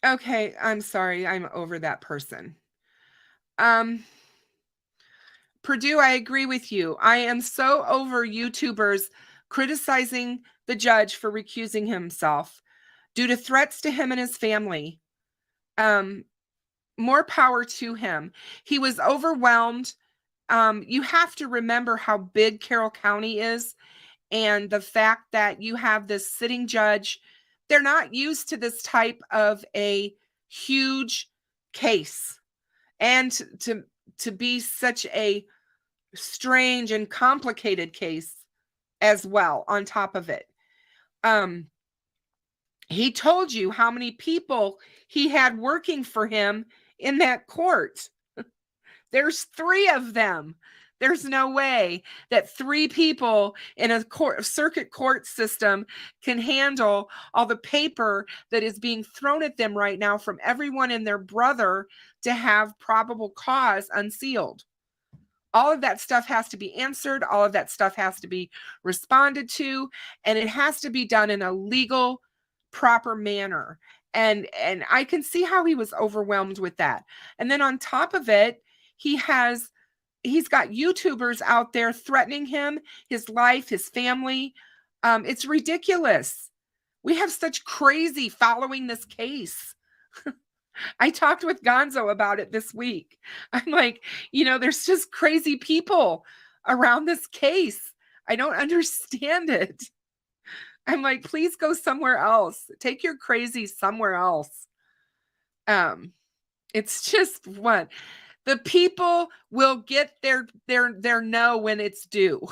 Okay, I'm sorry. I'm over that person. Purdue, I agree with you. I am so over YouTubers criticizing the judge for recusing himself due to threats to him and his family. More power to him. He was overwhelmed you have to remember how big Carroll County is, and the fact that you have this sitting judge. They're not used to this type of a huge case, and to be such a strange and complicated case as well on top of it. He told you how many people he had working for him in that court. There's 3 of them. There's no way that 3 people in a circuit court system can handle all the paper that is being thrown at them right now from everyone and their brother to have probable cause unsealed. All of that stuff has to be answered. All of that stuff has to be responded to, and it has to be done in a legal, proper manner. And I can see how he was overwhelmed with that. And then on top of it, he's got YouTubers out there threatening him, his life, his family. It's ridiculous. We have such crazy following this case. I talked with GonZo about it this week. I'm like, there's just crazy people around this case. I don't understand it. I'm like, please go somewhere else. Take your crazy somewhere else. It's just what the people will get their no when it's due.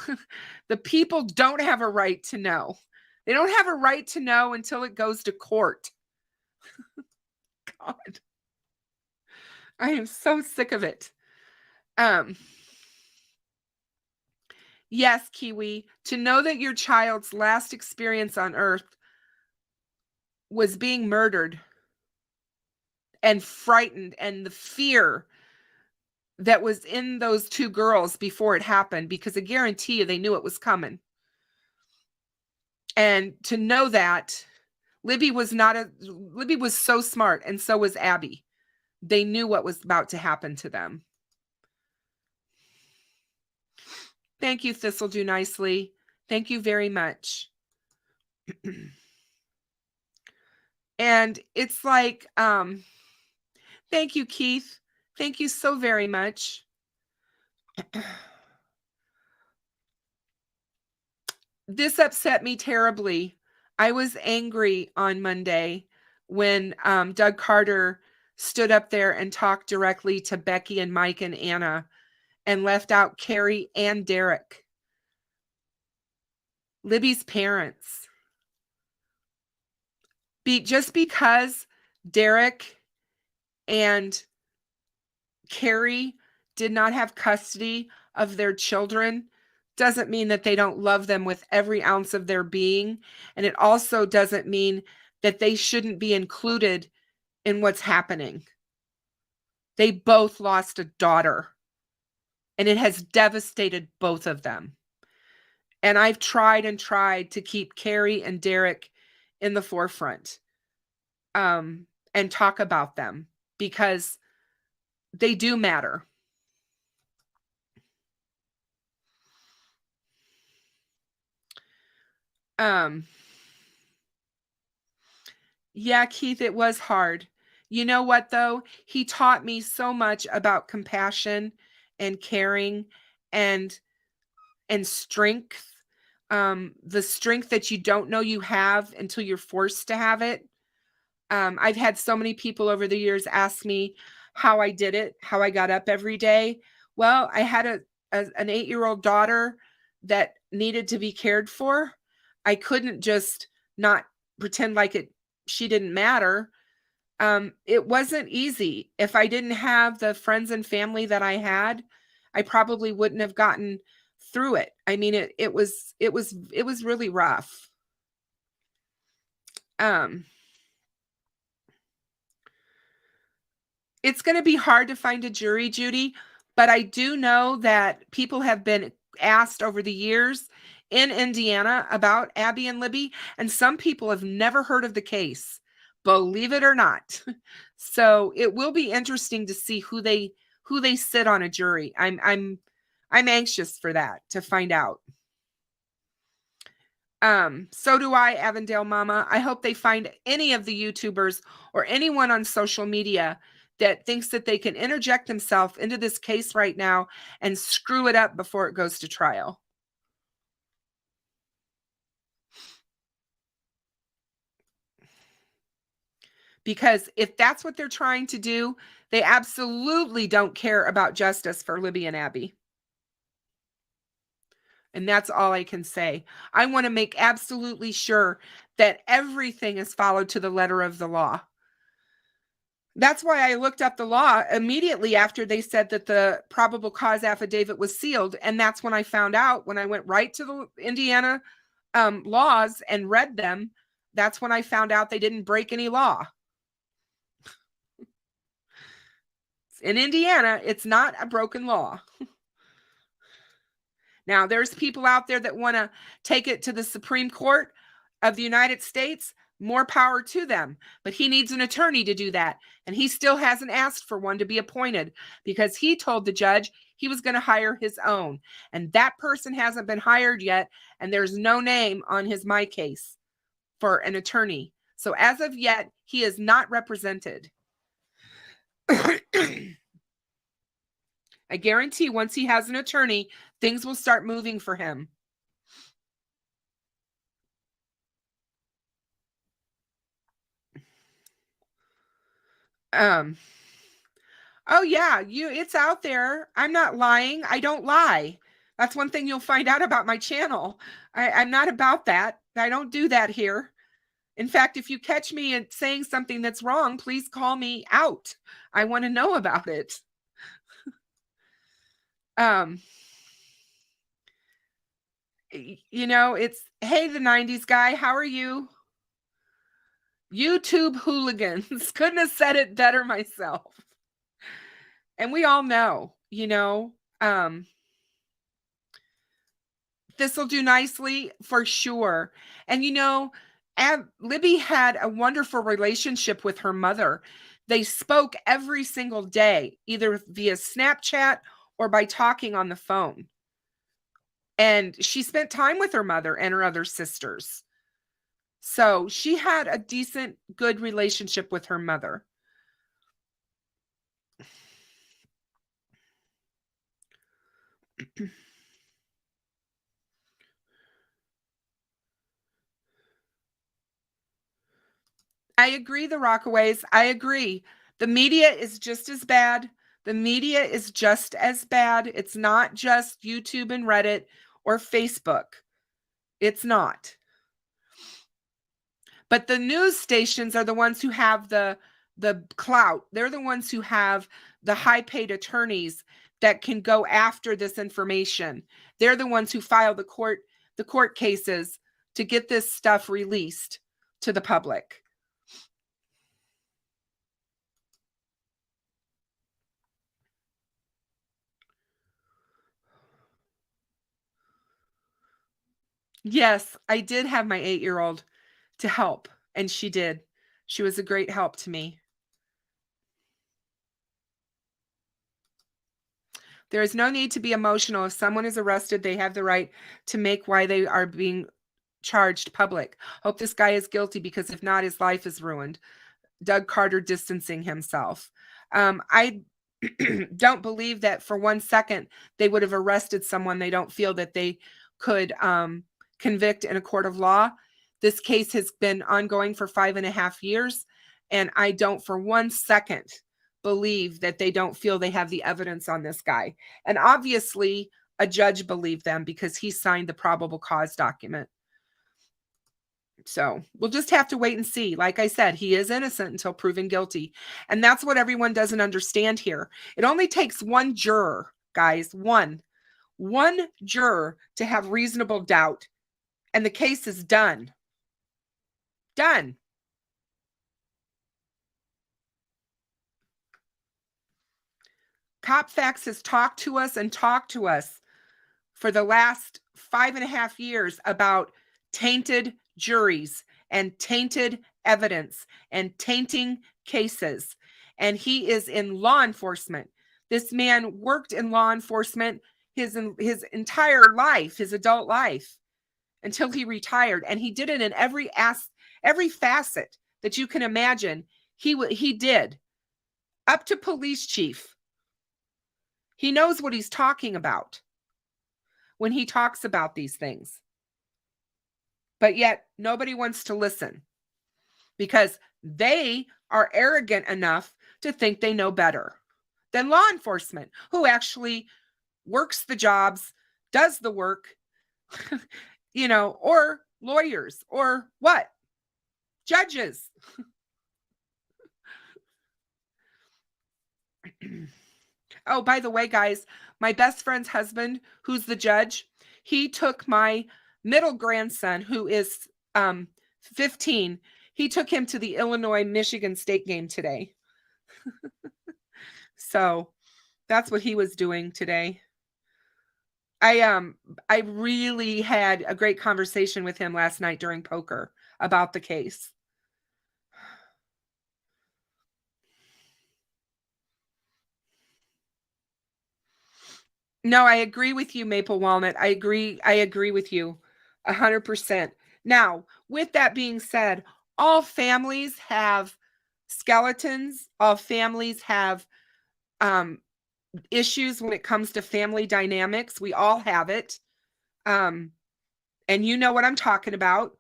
The people don't have a right to know. They don't have a right to know until it goes to court. God, I am so sick of it. Yes, Kiwi, to know that your child's last experience on earth was being murdered and frightened, and the fear that was in those 2 girls before it happened, because I guarantee you they knew it was coming. And to know that Libby was so smart, and so was Abby. They knew what was about to happen to them. Thank you, Thistle Do Nicely. Thank you very much. And it's like, thank you, Keith. Thank you so very much. This upset me terribly. I was angry on Monday when Doug Carter stood up there and talked directly to Becky and Mike and Anna and left out Carrie and Derek, Libby's parents. Just because Derek and Carrie did not have custody of their children doesn't mean that they don't love them with every ounce of their being. And it also doesn't mean that they shouldn't be included in what's happening. They both lost a daughter, and it has devastated both of them. And I've tried to keep Carrie and Derek in the forefront, and talk about them, because they do matter. Yeah, Keith, it was hard. You know what, though? He taught me so much about compassion and caring and strength. The strength that you don't know you have until you're forced to have it. I've had so many people over the years ask me how I did it, how I got up every day. Well, I had an 8-year-old daughter that needed to be cared for. I couldn't just not pretend like she didn't matter. It wasn't easy. If I didn't have the friends and family that I had, I probably wouldn't have gotten through it. I mean, it was really rough. It's going to be hard to find a jury, Judy, but I do know that people have been asked over the years in Indiana about Abby and Libby, and some people have never heard of the case, believe it or not. So it will be interesting to see who they sit on a jury. I'm anxious for that, to find out. So do I, Avondale Mama. I hope they find any of the YouTubers or anyone on social media that thinks that they can interject themselves into this case right now and screw it up before it goes to trial. Because if that's what they're trying to do, they absolutely don't care about justice for Libby and Abby. And that's all I can say. I want to make absolutely sure that everything is followed to the letter of the law. That's why I looked up the law immediately after they said that the probable cause affidavit was sealed. And that's when I found out, when I went right to the Indiana laws and read them, that's when I found out they didn't break any law. In Indiana, it's not a broken law. Now, there's people out there that want to take it to the Supreme Court of the United States. More power to them. But he needs an attorney to do that. And he still hasn't asked for one to be appointed because he told the judge he was going to hire his own. And that person hasn't been hired yet. And there's no name on his my case for an attorney. So as of yet, he is not represented. I guarantee once he has an attorney, things will start moving for him. Oh yeah, it's out there. I'm not lying. I don't lie. That's one thing you'll find out about my channel. I'm not about that. I don't do that here. In fact, if you catch me saying something that's wrong, please call me out. I want to know about it. It's, hey, the 90s guy, how are you? YouTube hooligans. Couldn't have said it better myself. And we all know, this will do nicely for sure. And, Libby had a wonderful relationship with her mother. They spoke every single day, either via Snapchat or by talking on the phone. And she spent time with her mother and her other sisters. So she had a decent, good relationship with her mother. I agree, the Rockaways. I agree. The media is just as bad. The media is just as bad. It's not just YouTube and Reddit or Facebook. It's not. But the news stations are the ones who have the clout. They're the ones who have the high-paid attorneys that can go after this information. They're the ones who file the court cases to get this stuff released to the public. Yes, I did have my 8-year-old to help, and she did. She was a great help to me. There is no need to be emotional. If someone is arrested, they have the right to make why they are being charged public. Hope this guy is guilty, because if not, his life is ruined. Doug Carter distancing himself. I don't believe that for 1 second they would have arrested someone they don't feel that they could convict in a court of law. This case has been ongoing for 5.5 years, and I don't for 1 second believe that they don't feel they have the evidence on this guy. And obviously a judge believed them because he signed the probable cause document. So we'll just have to wait and see. Like I said, he is innocent until proven guilty. And that's what everyone doesn't understand here. It only takes one juror, guys, one juror to have reasonable doubt, and the case is done. Done. Cop Faxx has talked to us for the last 5.5 years about tainted juries and tainted evidence and tainting cases. And he is in law enforcement. This man worked in law enforcement his entire life, his adult life, until he retired. And he did it in every facet that you can imagine. He did. up to police chief. He knows what he's talking about when he talks about these things. But yet nobody wants to listen because they are arrogant enough to think they know better than law enforcement, who actually works the jobs, does the work, or lawyers or what? Judges. Oh, by the way, guys, my best friend's husband, who's the judge, he took my middle grandson, who is 15. He took him to the Illinois-Michigan State game today. So that's what he was doing today. I really had a great conversation with him last night during poker about the case. No, I agree with you, Maple Walnut. I agree with you 100%. Now, with that being said, all families have skeletons. All families have issues when it comes to family dynamics. We all have it. And you know what I'm talking about.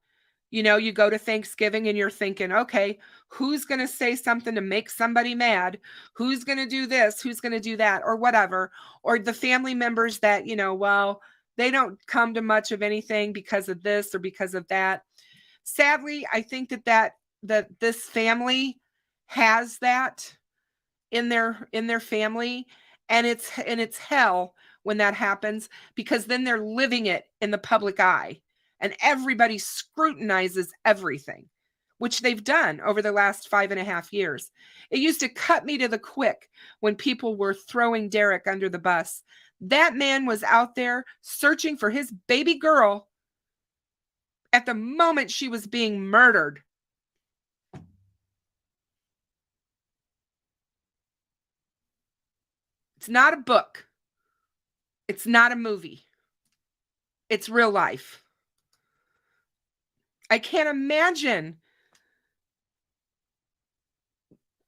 You go to Thanksgiving and you're thinking, okay, who's going to say something to make somebody mad? Who's going to do this? Who's going to do that? Or whatever. Or the family members that, well, they don't come to much of anything because of this or because of that. Sadly, I think that this family has that in their family, and it's hell when that happens, because then they're living it in the public eye and everybody scrutinizes everything, which they've done over the last 5.5 years. It used to cut me to the quick when people were throwing Derek under the bus. That man was out there searching for his baby girl at the moment she was being murdered. It's not a book. It's not a movie. It's real life. I can't imagine.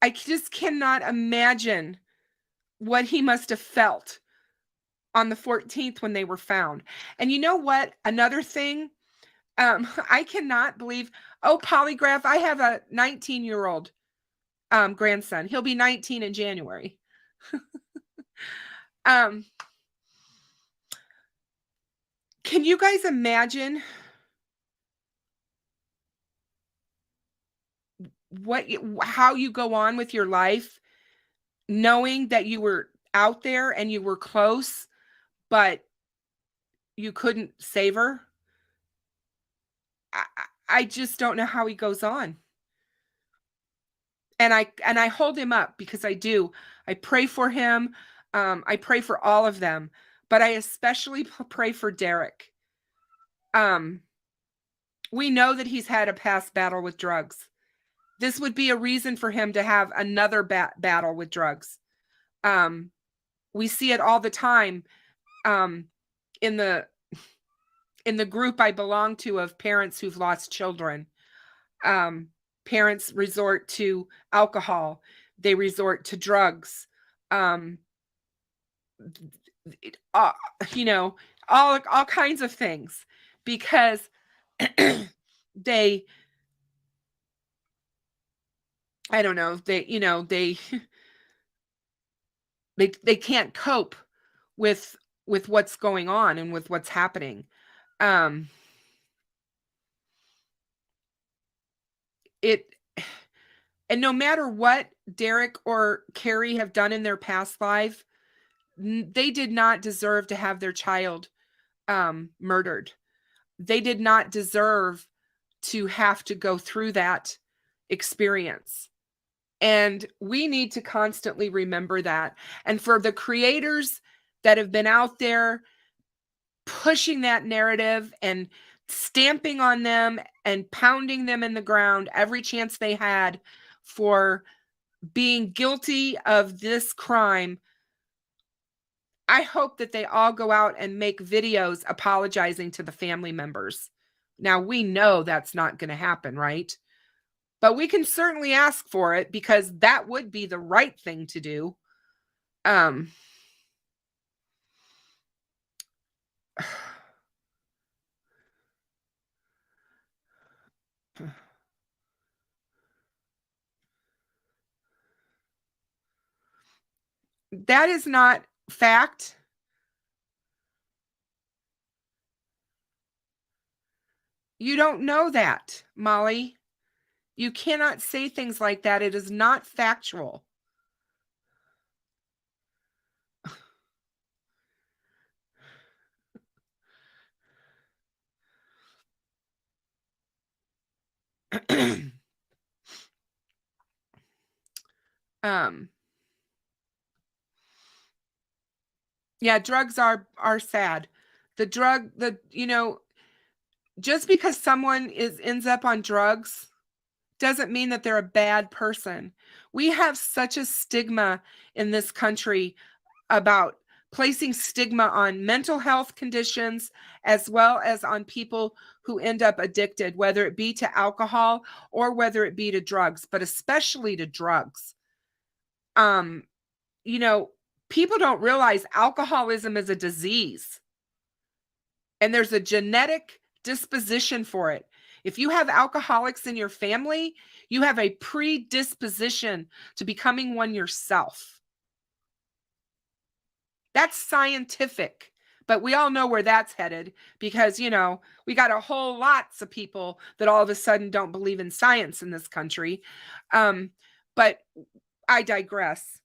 I just cannot imagine what he must have felt on the 14th when they were found. And you know what? Another thing, I cannot believe, polygraph. I have a 19-year-old grandson. He'll be 19 in January. Can you guys imagine how you go on with your life knowing that you were out there and you were close, but you couldn't save her? I just don't know how he goes on. And I hold him up because I do. I pray for him. I pray for all of them, but I especially pray for Derek. We know that he's had a past battle with drugs. This would be a reason for him to have another battle with drugs. We see it all the time in the group I belong to of parents who've lost children. Parents resort to alcohol. They resort to drugs. All kinds of things, because they can't cope with what's going on and with what's happening. And no matter what Derek or Carrie have done in their past life, they did not deserve to have their child murdered. They did not deserve to have to go through that experience. And we need to constantly remember that. And for the creators that have been out there pushing that narrative and stamping on them and pounding them in the ground every chance they had for being guilty of this crime, I hope that they all go out and make videos apologizing to the family members. Now, we know that's not going to happen, right? but we can certainly ask for it because that would be the right thing to do. That is not fact. You don't know that, Molly. You cannot say things like that. It is not factual. um yeah, drugs are sad. Just because someone ends up on drugs doesn't mean that they're a bad person. We have such a stigma in this country about placing stigma on mental health conditions as well as on people who end up addicted, whether it be to alcohol or whether it be to drugs, but especially to drugs. Um, you know, people don't realize alcoholism is a disease and there's a genetic disposition for it. If you have alcoholics in your family, you have a predisposition to becoming one yourself. That's scientific, but we all know where that's headed because, we got a whole lots of people that all of a sudden don't believe in science in this country. But I digress.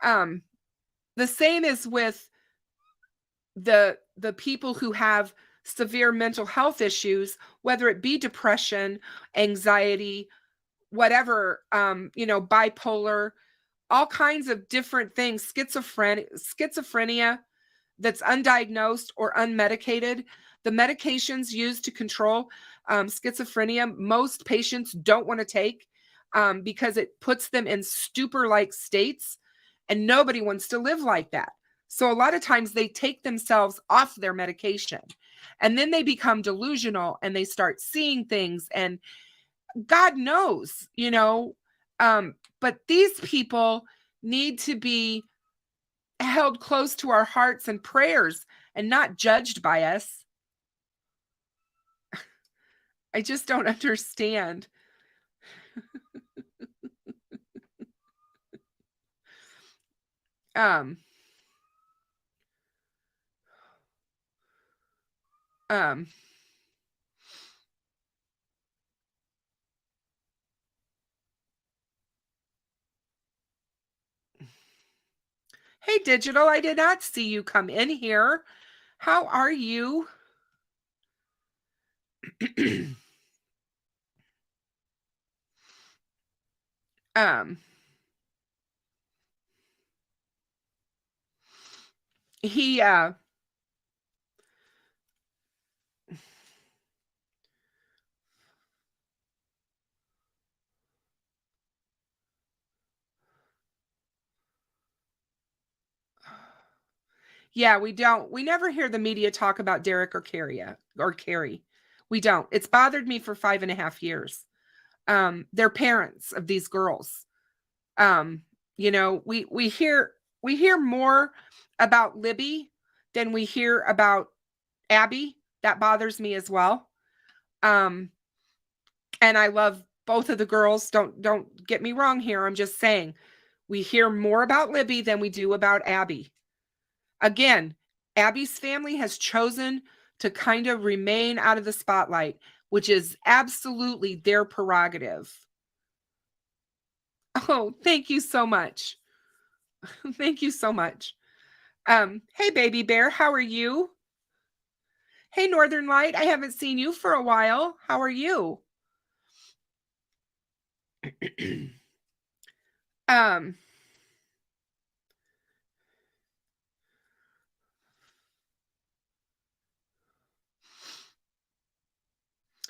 The same is with the people who have severe mental health issues, whether it be depression, anxiety, whatever, bipolar, all kinds of different things, schizophrenia that's undiagnosed or unmedicated. The medications used to control schizophrenia, most patients don't want to take because it puts them in stupor-like states, and nobody wants to live like that. So a lot of times they take themselves off their medication, and then they become delusional and they start seeing things, and God knows, but these people need to be held close to our hearts and prayers and not judged by us. I just don't understand. um um Hey, Digital, I did not see you come in here. How are you? um he Yeah, we never hear the media talk about Derek or Carrie. We don't. It's bothered me for 5.5 years. They're parents of these girls. We hear more about Libby than we hear about Abby. That bothers me as well. Um, and I love both of the girls. Don't get me wrong here. I'm just saying we hear more about Libby than we do about Abby. Again, Abby's family has chosen to kind of remain out of the spotlight, which is absolutely their prerogative. Oh, thank you so much. Thank you so much. Hey, baby bear, how are you? Hey, Northern Light, I haven't seen you for a while. How are you? um,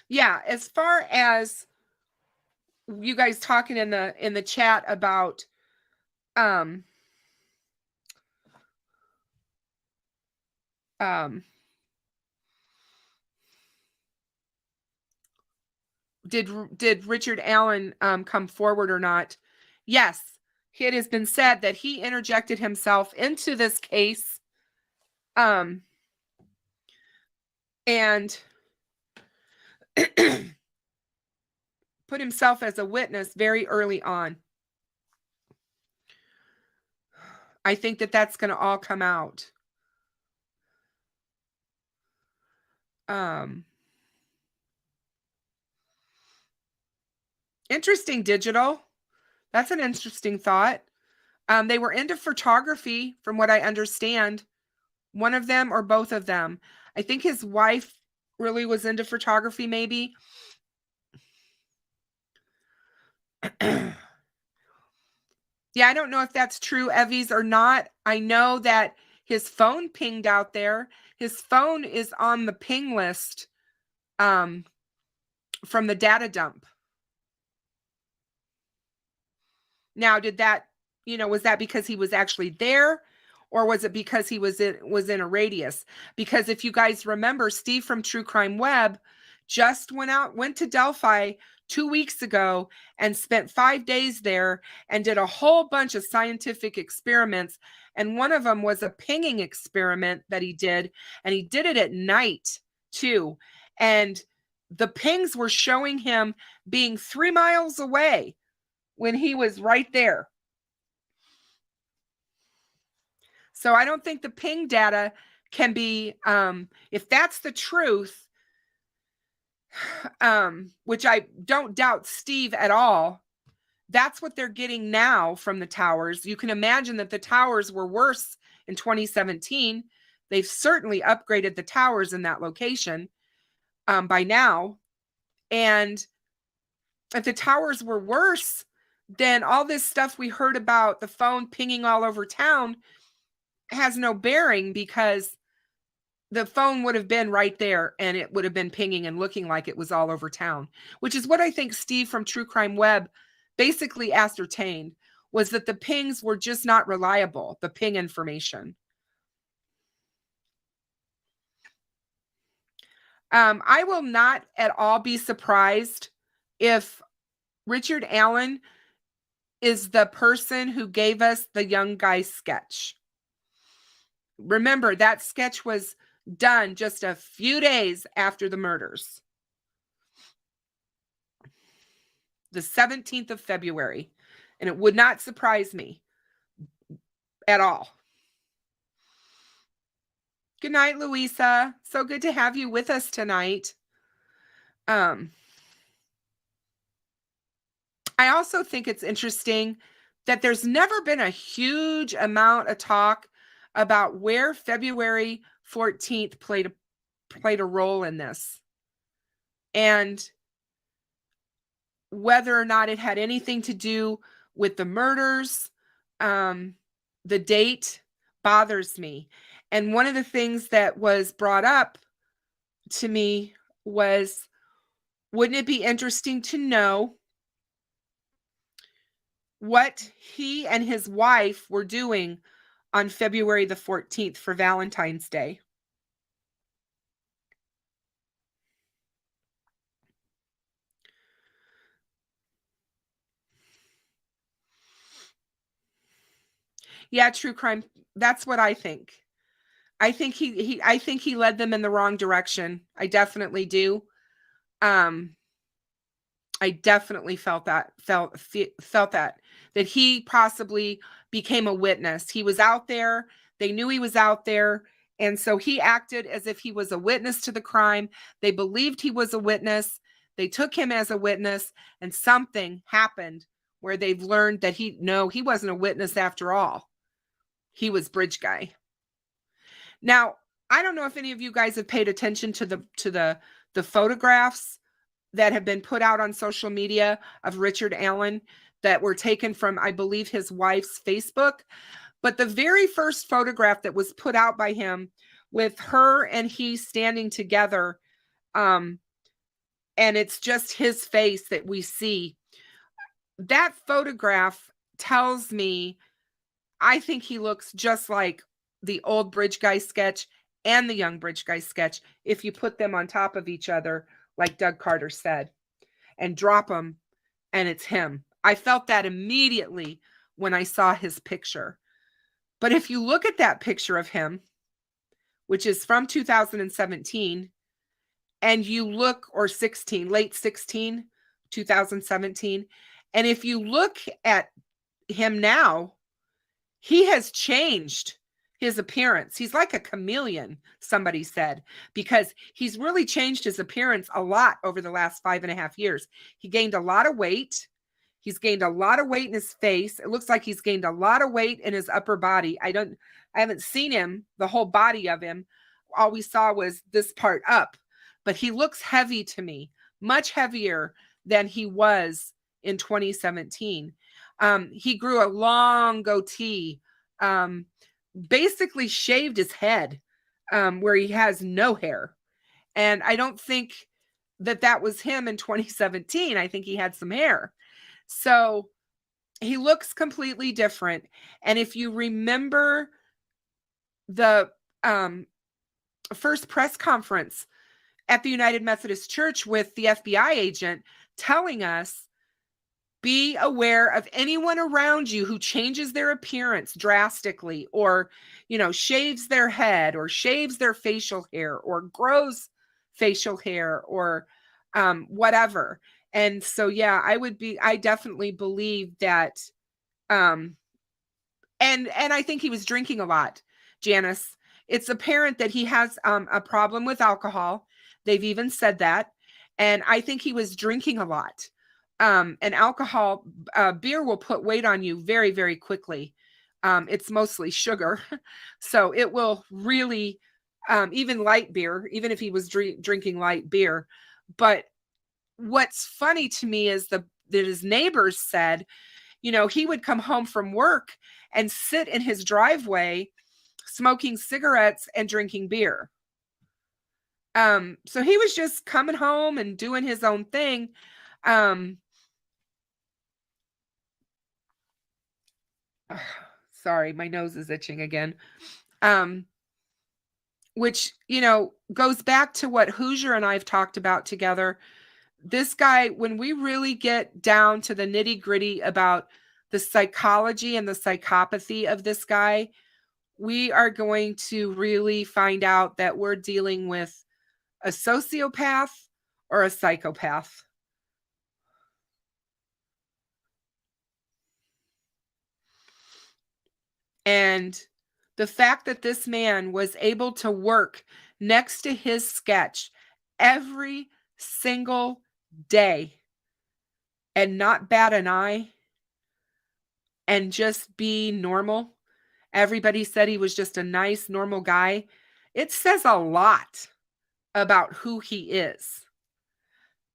yeah, as far as you guys talking in the chat about um um did Richard Allen come forward or not? Yes, it has been said that he interjected himself into this case, and put himself as a witness very early on. I think that that's going to all come out. Interesting, digital. That's an interesting thought. They were into photography, from what I understand. One of them or both of them. I think his wife really was into photography, maybe. Yeah, I don't know if that's true, Evie's, or not. I know that his phone pinged out there. His phone is on the ping list from the data dump. Now, did that, was that because he was actually there, or was it because he was in a radius? Because if you guys remember, Steve from True Crime Web just went to Delphi 2 weeks ago and spent 5 days there and did a whole bunch of scientific experiments. And one of them was a pinging experiment that he did, and he did it at night too. And the pings were showing him being 3 miles away when he was right there. So I don't think the ping data can be, if that's the truth, which I don't doubt Steve at all, that's what they're getting now from the towers. You can imagine that the towers were worse in 2017. They've certainly upgraded the towers in that location by now. And if the towers were worse, then all this stuff we heard about the phone pinging all over town has no bearing, because the phone would have been right there and it would have been pinging and looking like it was all over town, which is what I think Steve from True Crime Web basically ascertained, was that the pings were just not reliable, the ping information. I will not at all be surprised if Richard Allen is the person who gave us the young guy sketch. Remember, that sketch was done just a few days after the murders. The 17th of February. And it would not surprise me at all. Good night, Louisa. So good to have you with us tonight. I also think it's interesting that there's never been a huge amount of talk about where February 14th played a role in this, and whether or not it had anything to do with the murders. The date bothers me. And one of the things that was brought up to me was, wouldn't it be interesting to know what he and his wife were doing on February the 14th for Valentine's Day? Yeah, true crime. That's what I think. I think he led them in the wrong direction. I definitely do. I definitely felt that he possibly became a witness. He was out there. They knew he was out there. And so he acted as if he was a witness to the crime. They believed he was a witness. They took him as a witness, and something happened where they've learned that he wasn't a witness after all. He was bridge guy. Now, I don't know if any of you guys have paid attention to the photographs that have been put out on social media of Richard Allen that were taken from, I believe, his wife's Facebook. But the very first photograph that was put out by him with her and he standing together, and it's just his face that we see, that photograph tells me, I think he looks just like the old bridge guy sketch and the young bridge guy sketch if you put them on top of each other, like Doug Carter said. and drop them, and it's him. I felt that immediately when I saw his picture. But if you look at that picture of him, which is from 2017, and you look, or 16, late 16, 2017, and if you look at him now, he has changed his appearance. He's like a chameleon, somebody said, because he's really changed his appearance a lot over the last 5.5 years. He gained a lot of weight. He's gained a lot of weight in his face. It looks like he's gained a lot of weight in his upper body. I haven't seen him, the whole body of him. All we saw was this part up, but he looks heavy to me, much heavier than he was in 2017. He grew a long goatee, basically shaved his head, where he has no hair. And I don't think that was him in 2017. I think he had some hair. So he looks completely different. And if you remember the first press conference at the United Methodist Church with the FBI agent telling us, be aware of anyone around you who changes their appearance drastically, or, shaves their head, or shaves their facial hair, or grows facial hair, or whatever. And so, yeah, I definitely believe that. And I think he was drinking a lot, Janice. It's apparent that he has a problem with alcohol. They've even said that. And I think he was drinking a lot. And alcohol, beer will put weight on you very, very quickly. It's mostly sugar. So it will really, even light beer, even if he was drinking light beer. But what's funny to me is that his neighbors said, he would come home from work and sit in his driveway smoking cigarettes and drinking beer. So he was just coming home and doing his own thing. Sorry, my nose is itching again. Which, goes back to what Hoosier and I have talked about together. This guy, when we really get down to the nitty-gritty about the psychology and the psychopathy of this guy, we are going to really find out that we're dealing with a sociopath or a psychopath. And the fact that this man was able to work next to his sketch every single day and not bat an eye and just be normal. Everybody said he was just a nice, normal guy. It says a lot about who he is.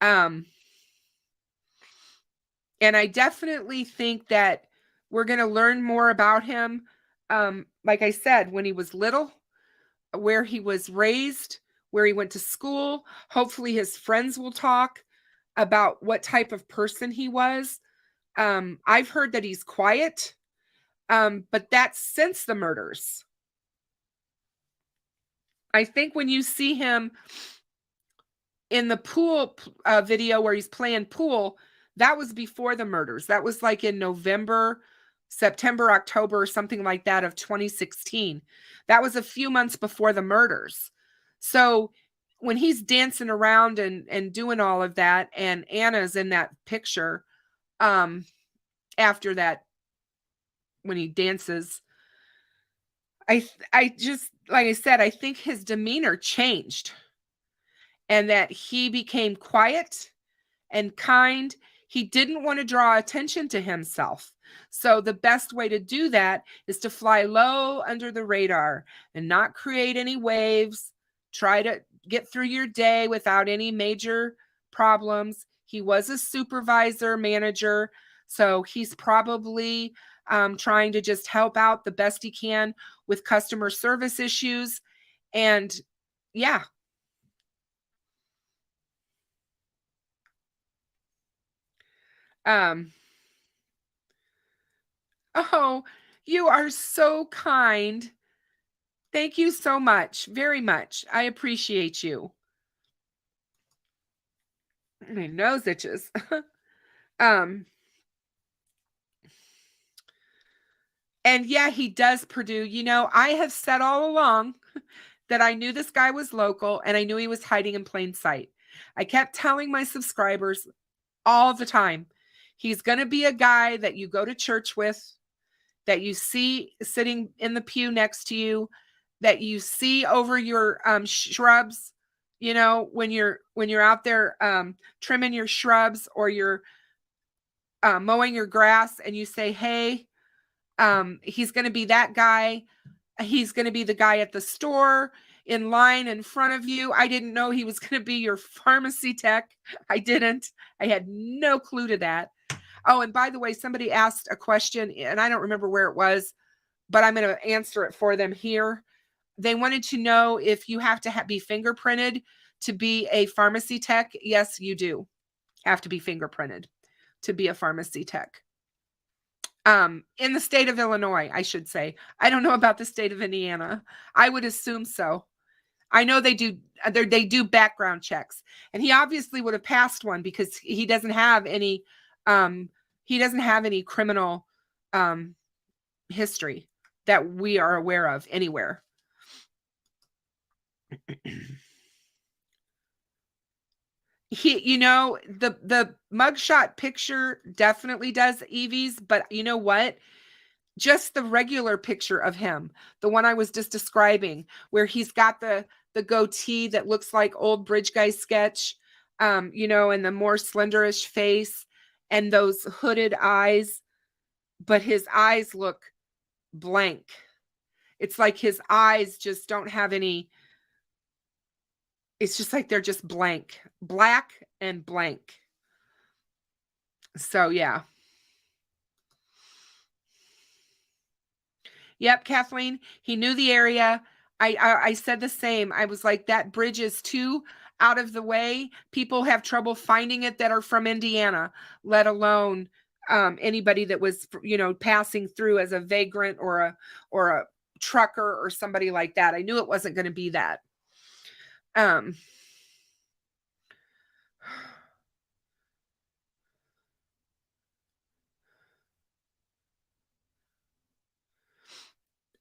And I definitely think that we're going to learn more about him. Like I said, when he was little, where he was raised, where he went to school. Hopefully his friends will talk about what type of person he was. I've heard that he's quiet, but that's since the murders. I think when you see him in the pool video where he's playing pool, that was before the murders. That was like in November, September, October, or something like that of 2016. That was a few months before the murders. So when he's dancing around and doing all of that, and Anna's in that picture, after that, when he dances, I just, like I said, I think his demeanor changed and that he became quiet and kind. He didn't want to draw attention to himself. So the best way to do that is to fly low under the radar and not create any waves. Try to get through your day without any major problems. He was a supervisor, manager, so he's probably trying to just help out the best he can with customer service issues. And yeah. Oh, you are so kind. Thank you so much. Very much. I appreciate you. My nose itches. um, and yeah, he does Purdue. You know, I have said all along that I knew this guy was local and I knew he was hiding in plain sight. I kept telling my subscribers all the time, he's going to be a guy that you go to church with, that you see sitting in the pew next to you, that you see over your shrubs, you know, when you're out there trimming your shrubs, or you're mowing your grass, and you say, hey, he's going to be that guy. He's going to be the guy at the store in line in front of you. I didn't know he was going to be your pharmacy tech. I didn't. I had no clue to that. Oh, and by the way, somebody asked a question, and I don't remember where it was, but I'm going to answer it for them here. They wanted to know if you have to be fingerprinted to be a pharmacy tech. Yes, you do have to be fingerprinted to be a pharmacy tech. In the state of Illinois, I should say. I don't know about the state of Indiana. I would assume so. I know they do background checks, and he obviously would have passed one because he doesn't have any criminal history that we are aware of anywhere. You know, the mugshot picture definitely does EVs, but you know what? Just the regular picture of him, the one I was just describing, where he's got the goatee that looks like old Bridge Guy sketch, you know, and the more slenderish face and those hooded eyes, but his eyes look blank. It's like his eyes just don't have any. It's just like they're just blank, black and blank. So yeah. Yep, Kathleen, he knew the area. I said the same. I was like, that bridge is too out of the way. People have trouble finding it that are from Indiana, let alone anybody that was, you know, passing through as a vagrant or a trucker or somebody like that. I knew it wasn't going to be that. Um,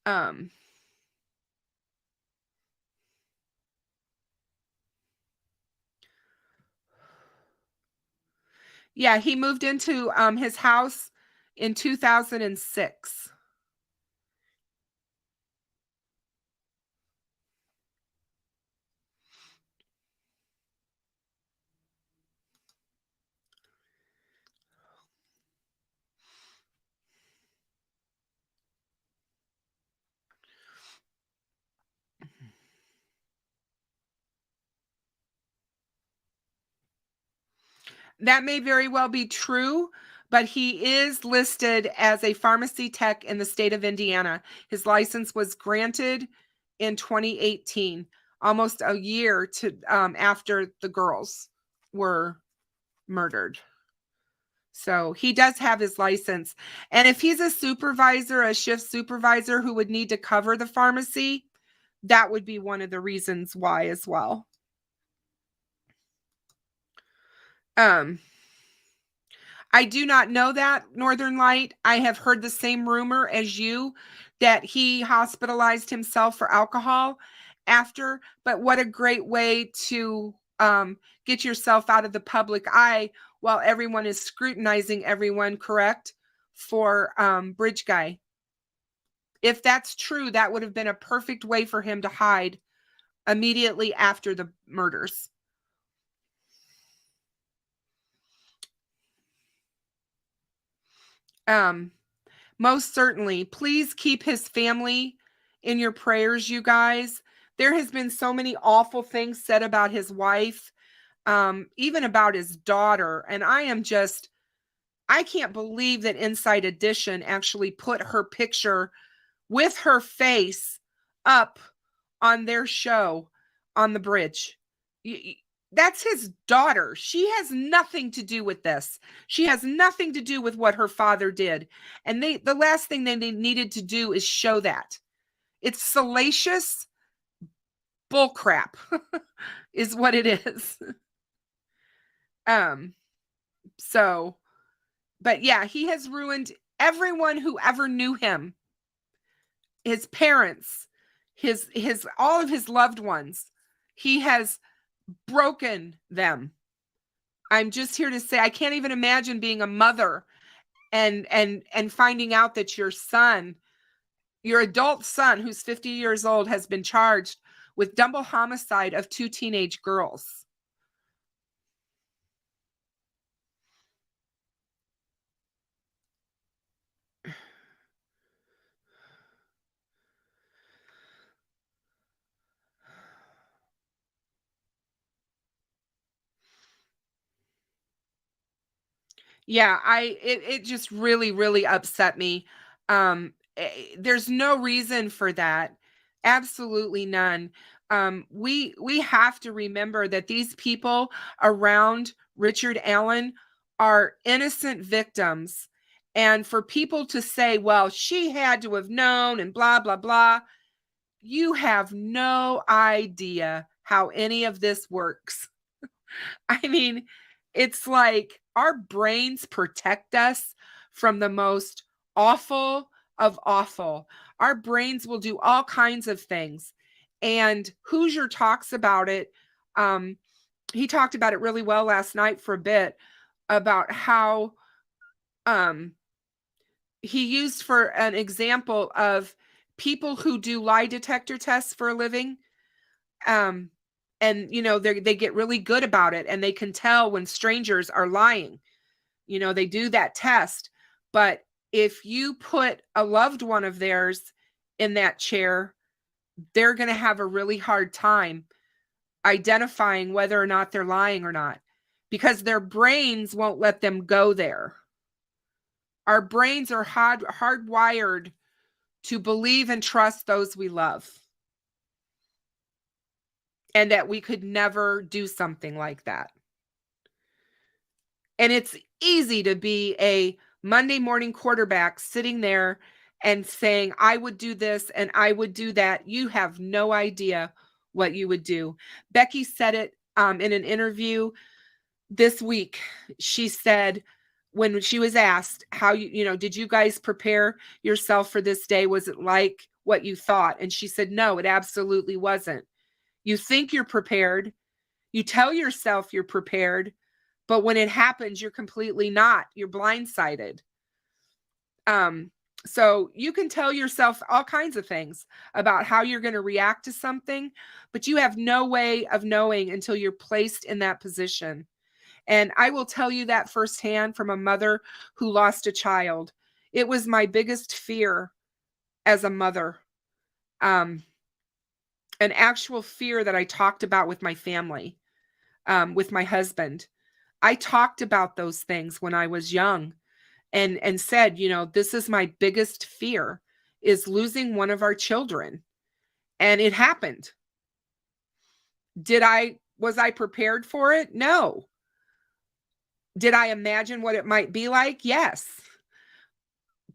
um, yeah, he moved into his house in 2006. That may very well be true, but he is listed as a pharmacy tech in the state of Indiana. His license was granted in 2018, almost a year to after the girls were murdered. So he does have his license. And if he's a supervisor, a shift supervisor who would need to cover the pharmacy, that would be one of the reasons why as well. I do not know that, Northern Light. I have heard the same rumor as you, that he hospitalized himself for alcohol after, but what a great way to get yourself out of the public eye while everyone is scrutinizing everyone, correct? For Bridge Guy. If that's true, that would have been a perfect way for him to hide immediately after the murders. Most certainly. Please keep his family in your prayers, you guys. There has been so many awful things said about his wife, even about his daughter. And I can't believe that Inside Edition actually put her picture with her face up on their show on the bridge. That's his daughter. She has nothing to do with this. She has nothing to do with what her father did. And the last thing they needed to do is show that. It's salacious bullcrap is what it is. Um, so, but yeah, he has ruined everyone who ever knew him, his parents, his all of his loved ones. He has broken them. I'm just here to say I can't even imagine being a mother and finding out that your son, your adult son who's 50 years old, has been charged with double homicide of 2 teenage girls. Yeah, it just really upset me. There's no reason for that. Absolutely none. We have to remember that these people around Richard Allen are innocent victims. And for people to say, well, she had to have known and blah blah blah, you have no idea how any of this works. I mean, it's like our brains protect us from the most awful of awful. Our brains will do all kinds of things. And Hoosier talks about it. Um, he talked about it really well last night for a bit about how um, he used for an example of people who do lie detector tests for a living. Um, and they get really good about it, and they can tell when strangers are lying. They do that test. But if you put a loved one of theirs in that chair, they're going to have a really hard time identifying whether or not they're lying or not, because their brains won't let them go there. Our brains are hardwired to believe and trust those we love, and that we could never do something like that. And it's easy to be a Monday morning quarterback sitting there and saying, I would do this and I would do that. You have no idea what you would do. Becky said it in an interview this week. She said, when she was asked how did you guys prepare yourself for this day? Was it like what you thought? And she said, no, it absolutely wasn't. You think you're prepared. You tell yourself you're prepared, but when it happens, you're completely not. You're blindsided. So you can tell yourself all kinds of things about how you're going to react to something, but you have no way of knowing until you're placed in that position. And I will tell you that firsthand from a mother who lost a child. It was my biggest fear as a mother. An actual fear that I talked about with my family, with my husband. I talked about those things when I was young and said, this is my biggest fear, is losing one of our children. And it happened. Was I prepared for it? No. Did I imagine what it might be like? Yes.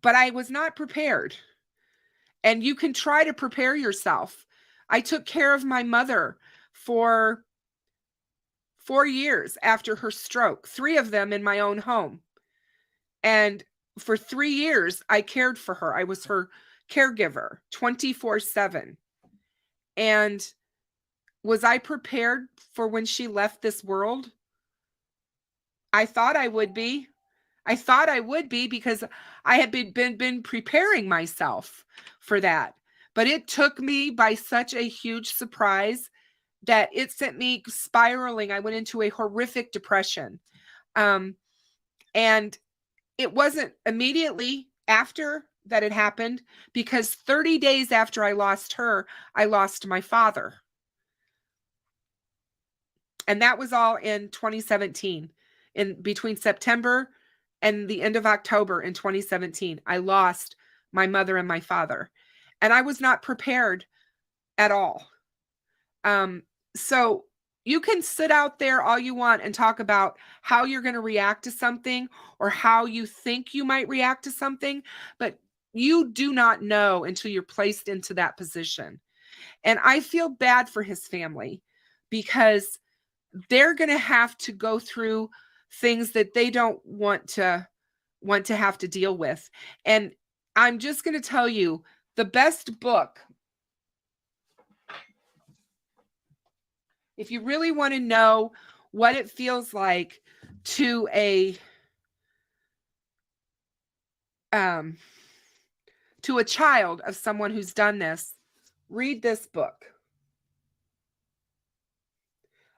But I was not prepared. And you can try to prepare yourself. I took care of my mother for 4 years after her stroke, 3 of them in my own home. And for 3 years, I cared for her. I was her caregiver 24/7. And was I prepared for when she left this world? I thought I would be. I thought I would be, because I had been preparing myself for that. But it took me by such a huge surprise that it sent me spiraling. I went into a horrific depression. And it wasn't immediately after that it happened, because 30 days after I lost her, I lost my father. And that was all in 2017. In between September and the end of October in 2017, I lost my mother and my father. And I was not prepared at all. So you can sit out there all you want and talk about how you're going to react to something or how you think you might react to something, but you do not know until you're placed into that position. And I feel bad for his family, because they're going to have to go through things that they don't want to have to deal with. And I'm just going to tell you, the best book, if you really want to know what it feels like to a child of someone who's done this, read this book.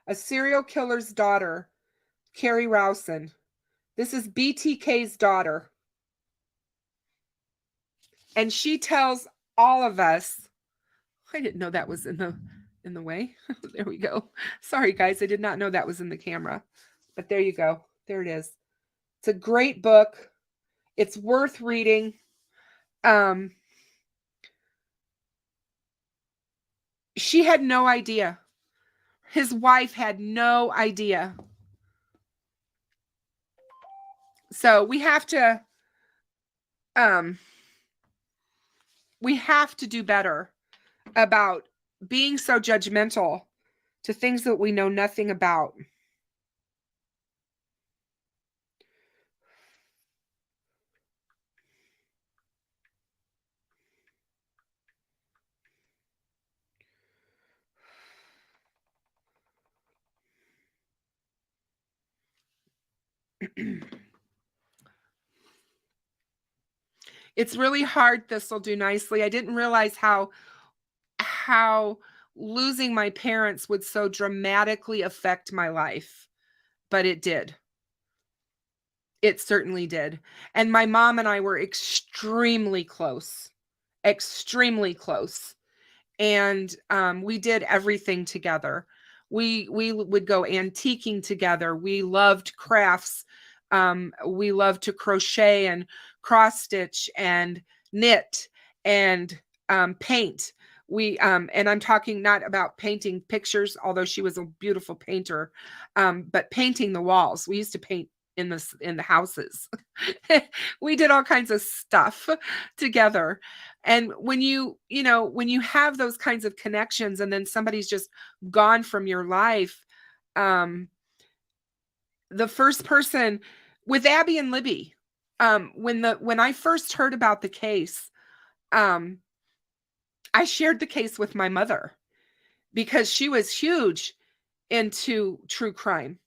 A Serial Killer's Daughter, Carrie Rowson. This is BTK's daughter. And she tells all of us, I didn't know that was in the way. There we go. Sorry, guys. I did not know that was in the camera. But there you go. There it is. It's a great book. It's worth reading. She had no idea. His wife had no idea. So we have to do better about being so judgmental to things that we know nothing about. It's really hard, This'll Do Nicely. I didn't realize how losing my parents would so dramatically affect my life, but it did. It certainly did. And my mom and I were extremely close. Extremely close. And we did everything together. We would go antiquing together. We loved crafts. We loved to crochet and cross stitch and knit and paint. And I'm talking not about painting pictures, although she was a beautiful painter, but painting the walls. We used to paint in the houses. We did all kinds of stuff together. And when you have those kinds of connections and then somebody's just gone from your life, the first person with Abby and Libby, when I first heard about the case, I shared the case with my mother because she was huge into true crime,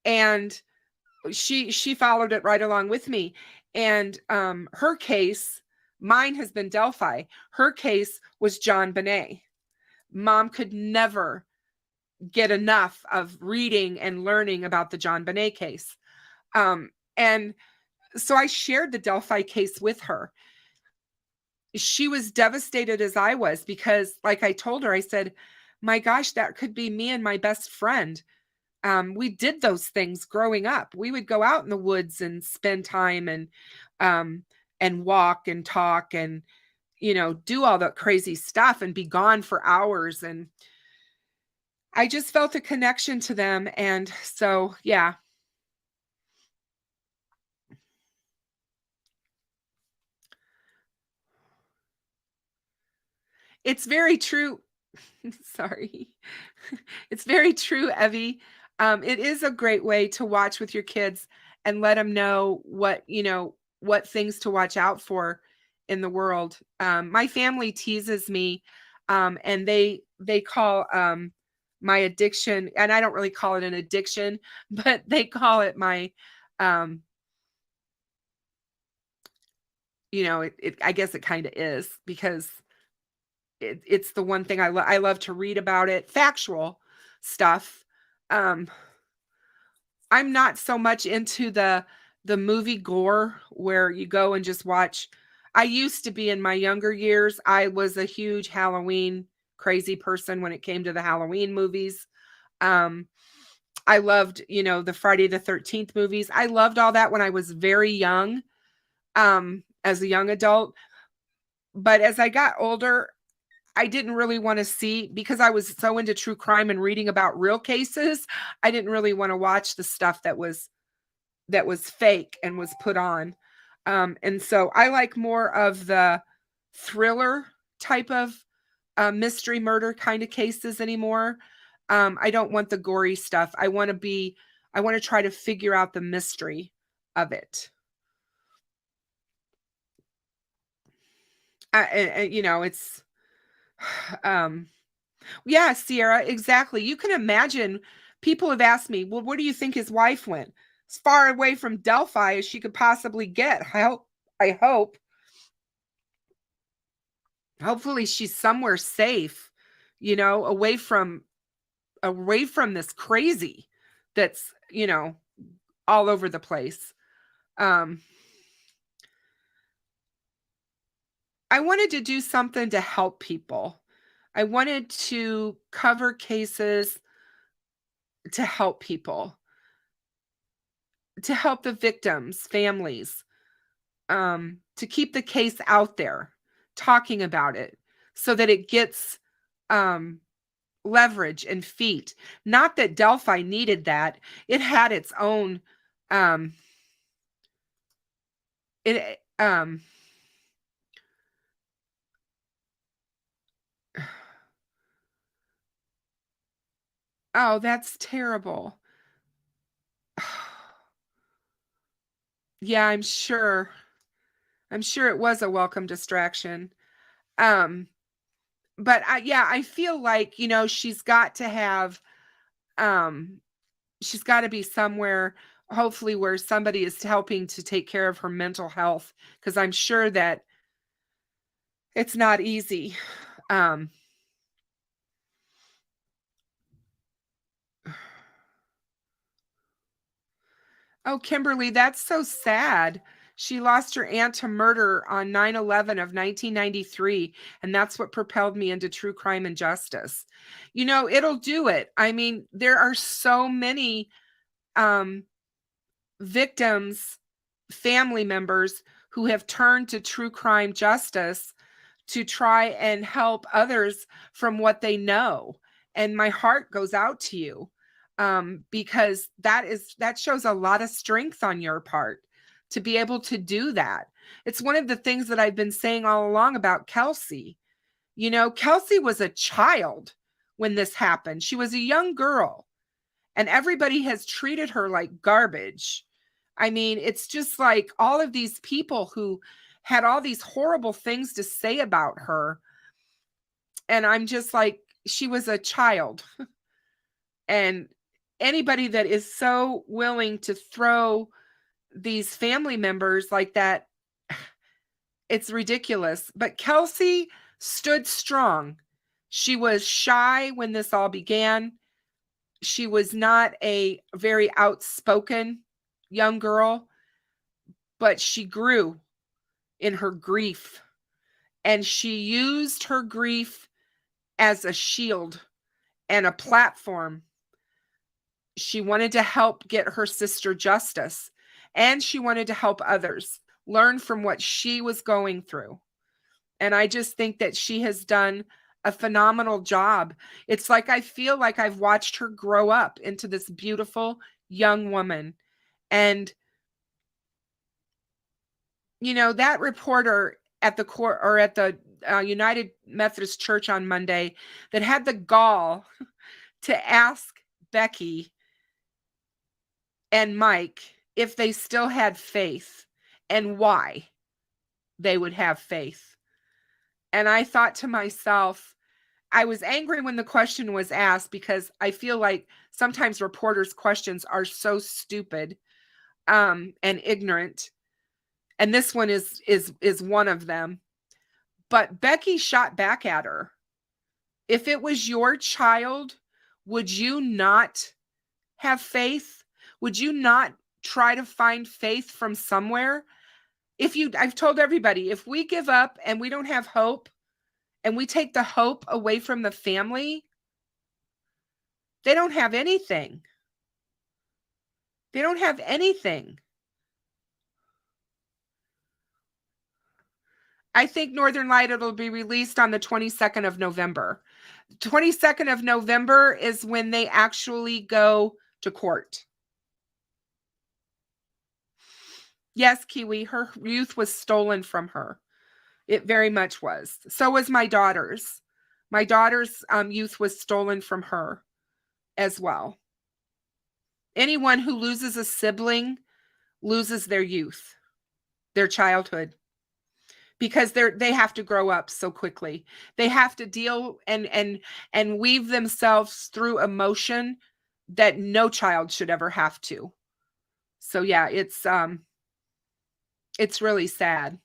and she followed it right along with me. And her case, mine has been Delphi. Her case was John Bonet. Mom could never get enough of reading and learning about the John Bonet case. And so I shared the Delphi case with her. She was devastated as I was because, like I told her, I said, my gosh, that could be me and my best friend. We did those things growing up. We would go out in the woods and spend time and walk and talk and, do all the crazy stuff and be gone for hours. And I just felt a connection to them. And so, yeah. It's very true. Sorry. It's very true, Evie. It is a great way to watch with your kids and let them know what things to watch out for in the world. My family teases me, and they call my addiction, and I don't really call it an addiction, but they call it my, I guess it kind of is, because it's the one thing I love to read about it, factual stuff. I'm not so much into the movie gore where you go and just watch. I used to be, in my younger years. I was a huge Halloween crazy person when it came to the Halloween movies. I loved, the Friday the 13th movies. I loved all that when I was very young, as a young adult. But as I got older, I didn't really want to see, because I was so into true crime and reading about real cases. I didn't really want to watch the stuff that was fake and was put on. And so I like more of the thriller type of mystery murder kind of cases anymore. I don't want the gory stuff. I want to try to figure out the mystery of it. It's, yeah, Sierra, exactly. You can imagine people have asked me, well, where do you think his wife went? As far away from Delphi as she could possibly get. I hope. Hopefully she's somewhere safe, away from this crazy that's, all over the place. I wanted to do something to help people. I wanted to cover cases to help people, to help the victims, families, to keep the case out there, talking about it so that it gets leverage and feet. Not that Delphi needed that. It had its own it oh, that's terrible. Yeah, I'm sure. I'm sure it was a welcome distraction. But I feel like, she's got to be somewhere, hopefully, where somebody is helping to take care of her mental health, because I'm sure that it's not easy. Oh, Kimberly, that's so sad. She lost her aunt to murder on 9/11 of 1993, and that's what propelled me into true crime and justice. It'll do it. I mean, there are so many victims, family members who have turned to true crime justice to try and help others from what they know. And my heart goes out to you, because that shows a lot of strength on your part to be able to do that. It's one of the things that I've been saying all along about Kelsey. Kelsey was a child when this happened. She was a young girl, and everybody has treated her like garbage. I mean, it's just like all of these people who had all these horrible things to say about her. And I'm just like, she was a child. And anybody that is so willing to throw these family members like that, it's ridiculous. But Kelsey stood strong. She was shy when this all began. She was not a very outspoken young girl, but she grew in her grief, and she used her grief as a shield and a platform. She wanted to help get her sister justice, and she wanted to help others learn from what she was going through. And I just think that she has done a phenomenal job. It's like I feel like I've watched her grow up into this beautiful young woman. And that reporter at the court, or at the United Methodist Church on Monday, that had the gall to ask Becky and Mike if they still had faith and why they would have faith. And I thought to myself, I was angry when the question was asked, because I feel like sometimes reporters' questions are so stupid and ignorant. And this one is one of them. But Becky shot back at her. If it was your child, would you not have faith? Would you not try to find faith from somewhere? I've told everybody, if we give up and we don't have hope, and we take the hope away from the family, they don't have anything. They don't have anything. I think Northern Light, it'll be released on the 22nd of November. 22nd of November is when they actually go to court. Yes, Kiwi, her youth was stolen from her. It very much was. So was my daughter's. My daughter's youth was stolen from her. as well. Anyone who loses a sibling loses their youth, their childhood, because they have to grow up so quickly. They have to deal and weave themselves through emotion that no child should ever have to. So yeah, it's really sad.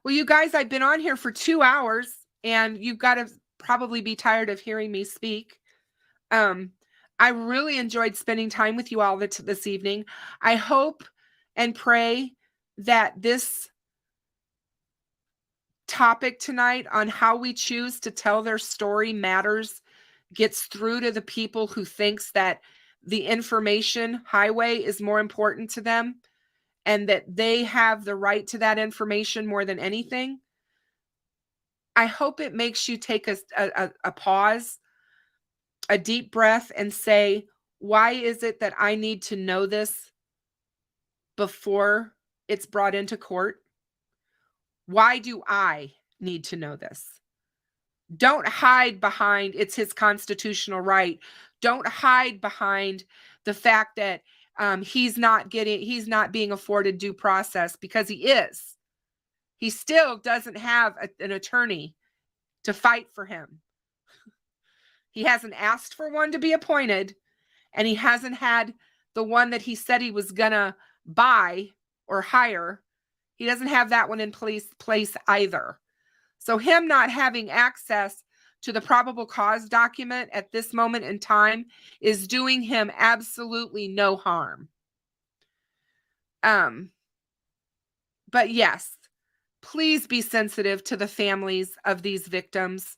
Well, you guys, I've been on here for 2 hours and you've got to probably be tired of hearing me speak. I really enjoyed spending time with you all this evening. I hope and pray that this topic tonight on how we choose to tell their story matters gets through to the people who thinks that the information highway is more important to them and that they have the right to that information more than anything. I hope it makes you take a pause, a deep breath, and say, why is it that I need to know this before it's brought into court? Why do I need to know this? Don't hide behind it's his constitutional right. Don't hide behind the fact that he's not being afforded due process, because he is. He still doesn't have an attorney to fight for him. He hasn't asked for one to be appointed, and he hasn't had the one that he said he was gonna buy or hire. He doesn't have that one in place either. So him not having access to the probable cause document at this moment in time is doing him absolutely no harm. But yes, please be sensitive to the families of these victims.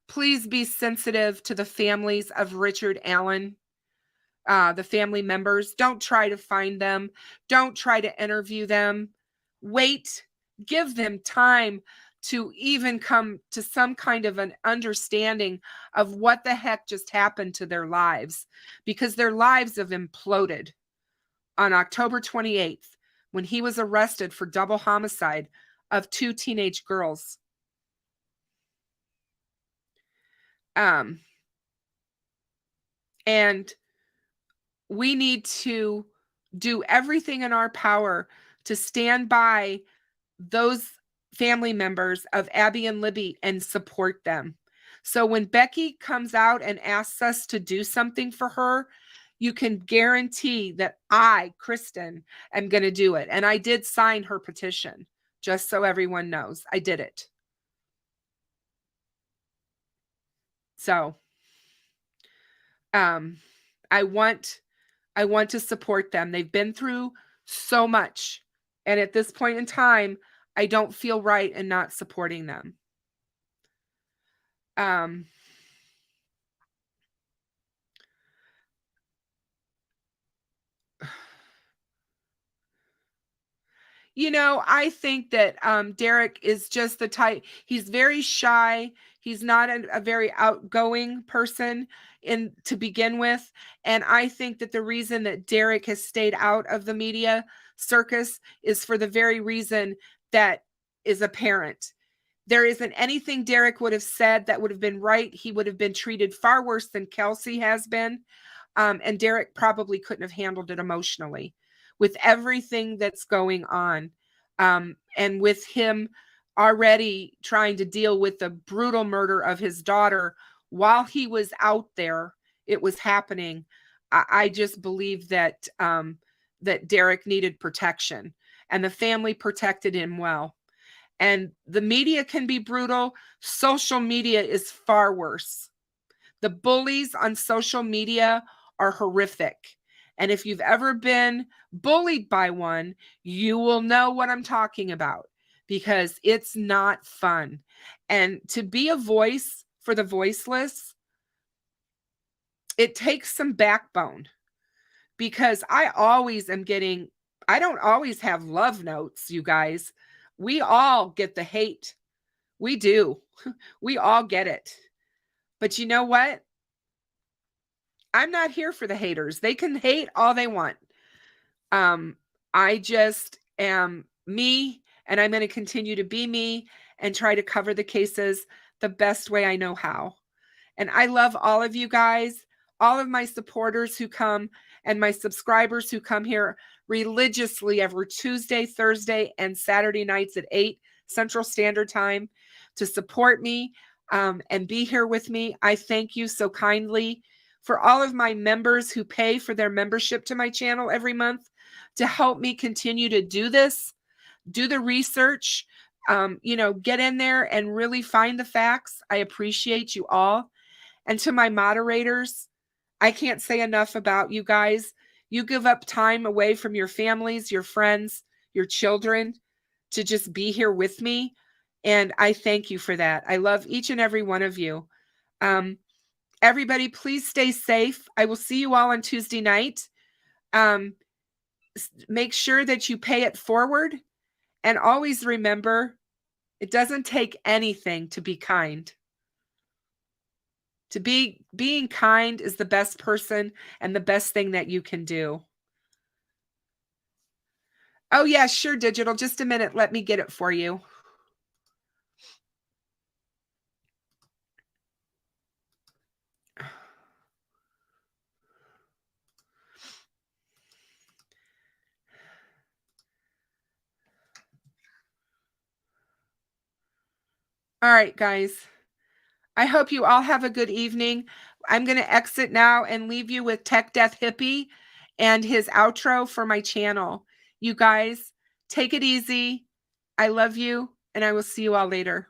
Please be sensitive to the families of Richard Allen, the family members. Don't try to find them. Don't try to interview them. Wait, give them time to even come to some kind of an understanding of what the heck just happened to their lives, because their lives have imploded on October 28th when he was arrested for double homicide of 2 teenage girls. And we need to do everything in our power to stand by those family members of Abby and Libby and support them. So when Becky comes out and asks us to do something for her, you can guarantee that I, Kristen, am going to do it. And I did sign her petition, just so everyone knows. I did it. So I want to support them. They've been through so much. And at this point in time, I don't feel right in not supporting them. You know, I think that Derek is just the type, he's very shy. He's not a very outgoing person to begin with. And I think that the reason that Derek has stayed out of the media circus is for the very reason that is apparent. There isn't anything Derek would have said that would have been right. He would have been treated far worse than Kelsey has been. And Derek probably couldn't have handled it emotionally with everything that's going on. And with him already trying to deal with the brutal murder of his daughter while he was out there, it was happening. I just believe that that Derek needed protection, and the family protected him well. And the media can be brutal. Social media is far worse. The bullies on social media are horrific. And if you've ever been bullied by one, you will know what I'm talking about, because it's not fun. And to be a voice for the voiceless, it takes some backbone, because I don't always have love notes, you guys. We all get the hate. We do. We all get it. But you know what? I'm not here for the haters. They can hate all they want. I just am me, and I'm going to continue to be me and try to cover the cases the best way I know how. And I love all of you guys. all of my supporters who come and my subscribers who come here religiously every Tuesday, Thursday, and Saturday nights at 8 Central Standard Time to support me and be here with me. I thank you so kindly. For all of my members who pay for their membership to my channel every month to help me continue to do this, do the research, get in there and really find the facts. I appreciate you all. And to my moderators, I can't say enough about you guys. You give up time away from your families, your friends, your children to just be here with me. And I thank you for that. I love each and every one of you. Everybody, please stay safe. I will see you all on Tuesday night. Make sure that you pay it forward. And always remember, it doesn't take anything to be kind. Being kind is the best person and the best thing that you can do. Oh yeah, sure, Digital. Just a minute. Let me get it for you. All right, guys. I hope you all have a good evening. I'm going to exit now and leave you with Tech Death Hippie and his outro for my channel. You guys, take it easy. I love you, and I will see you all later.